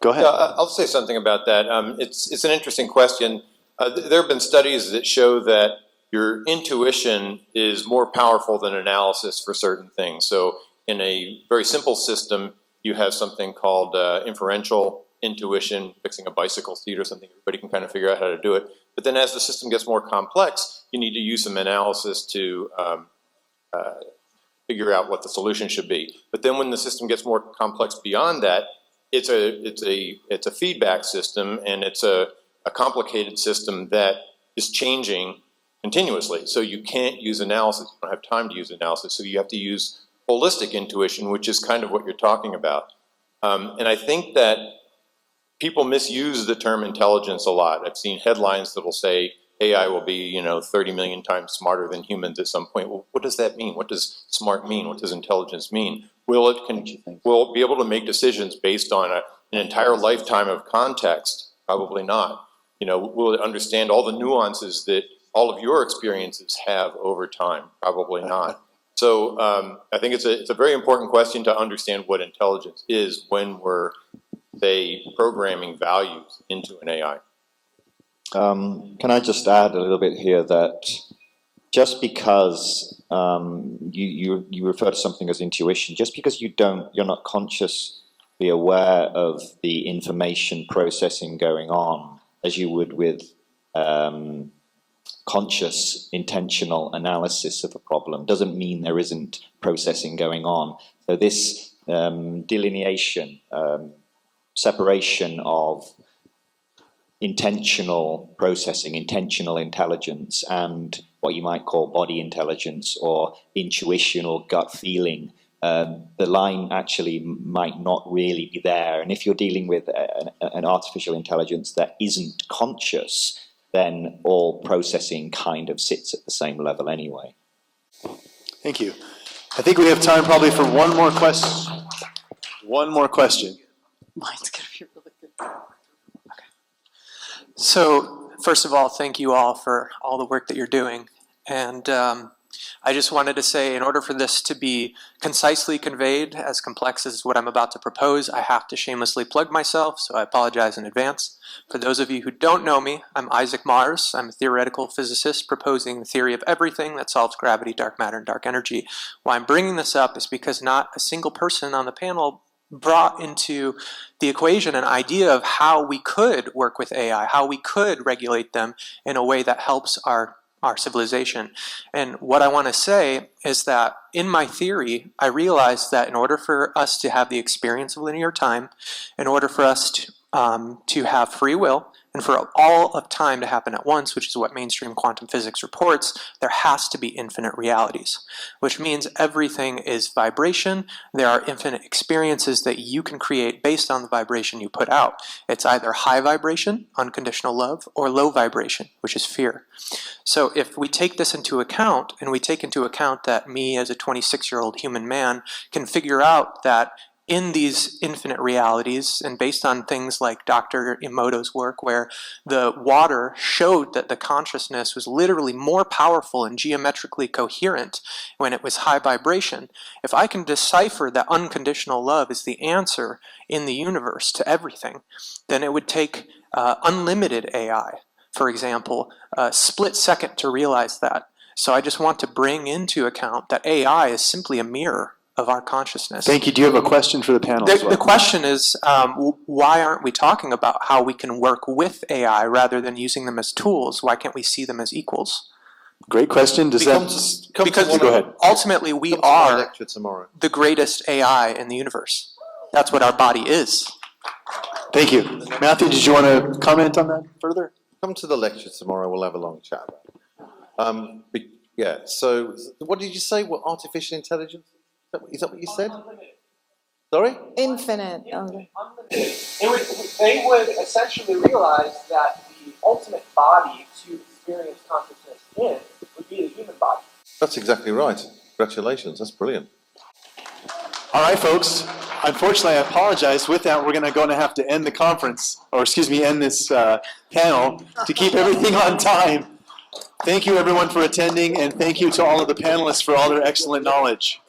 Go ahead. Yeah, I'll say something about that. It's an interesting question. There have been studies that show that your intuition is more powerful than analysis for certain things. So in a very simple system, you have something called inferential intuition, fixing a bicycle seat or something. Everybody can kind of figure out how to do it. But then as the system gets more complex, you need to use some analysis to figure out what the solution should be. But then when the system gets more complex beyond that, it's a feedback system, and it's a complicated system that is changing continuously. So you can't use analysis. You don't have time to use analysis. So you have to use holistic intuition, which is kind of what you're talking about. And I think that people misuse the term intelligence a lot. I've seen headlines that will say AI will be, 30 million times smarter than humans at some point. Well, what does that mean? What does smart mean? What does intelligence mean? Will it be able to make decisions based on an entire lifetime of context? Probably not. Will it understand all the nuances that all of your experiences have over time? Probably not. So I think it's a very important question to understand what intelligence is when we're, say, programming values into an AI. Can I just add a little bit here that just because you refer to something as intuition, just because you're not consciously aware of the information processing going on as you would with conscious, intentional analysis of a problem, doesn't mean there isn't processing going on. So this delineation, separation of intentional processing, intentional intelligence, and what you might call body intelligence or intuition or gut feeling, the line actually might not really be there. And if you're dealing with an artificial intelligence that isn't conscious, then all processing kind of sits at the same level anyway. Thank you. I think we have time probably for one more question. One more question. Mine's going to be really good. Okay. So, first of all, thank you all for all the work that you're doing. And I just wanted to say, in order for this to be concisely conveyed, as complex as what I'm about to propose, I have to shamelessly plug myself, so I apologize in advance. For those of you who don't know me, I'm Isaac Mars. I'm a theoretical physicist proposing the theory of everything that solves gravity, dark matter, and dark energy. Why I'm bringing this up is because not a single person on the panel brought into the equation an idea of how we could work with AI, how we could regulate them in a way that helps our civilization. And what I want to say is that in my theory, I realized that in order for us to have the experience of linear time, in order for us to have free will, and for all of time to happen at once, which is what mainstream quantum physics reports, there has to be infinite realities, which means everything is vibration. There are infinite experiences that you can create based on the vibration you put out. It's either high vibration, unconditional love, or low vibration, which is fear. So if we take this into account, and we take into account that me as a 26-year-old human man can figure out that in these infinite realities, and based on things like Dr. Emoto's work, where the water showed that the consciousness was literally more powerful and geometrically coherent when it was high vibration, if I can decipher that unconditional love is the answer in the universe to everything, then it would take unlimited AI, for example, a split second to realize that. So I just want to bring into account that AI is simply a mirror of our consciousness. Thank you. Do you have a question for the panel as well? The question is, why aren't we talking about how we can work with AI rather than using them as tools? Why can't we see them as equals? Great question. Because go ahead. Ultimately, we are the greatest AI in the universe. That's what our body is. Thank you. Matthew, did you want to comment on that further? Come to the lecture tomorrow. We'll have a long chat. Yeah, so what did you say? What, artificial intelligence? Is that what you said? Sorry? Infinite. They would essentially realize that the ultimate body to experience consciousness in would be the human body. That's exactly right. Congratulations. That's brilliant. All right, folks. Unfortunately, I apologize. With that, we're going to have to end the conference, or excuse me, end this panel to keep everything on time. Thank you, everyone, for attending, and thank you to all of the panelists for all their excellent knowledge.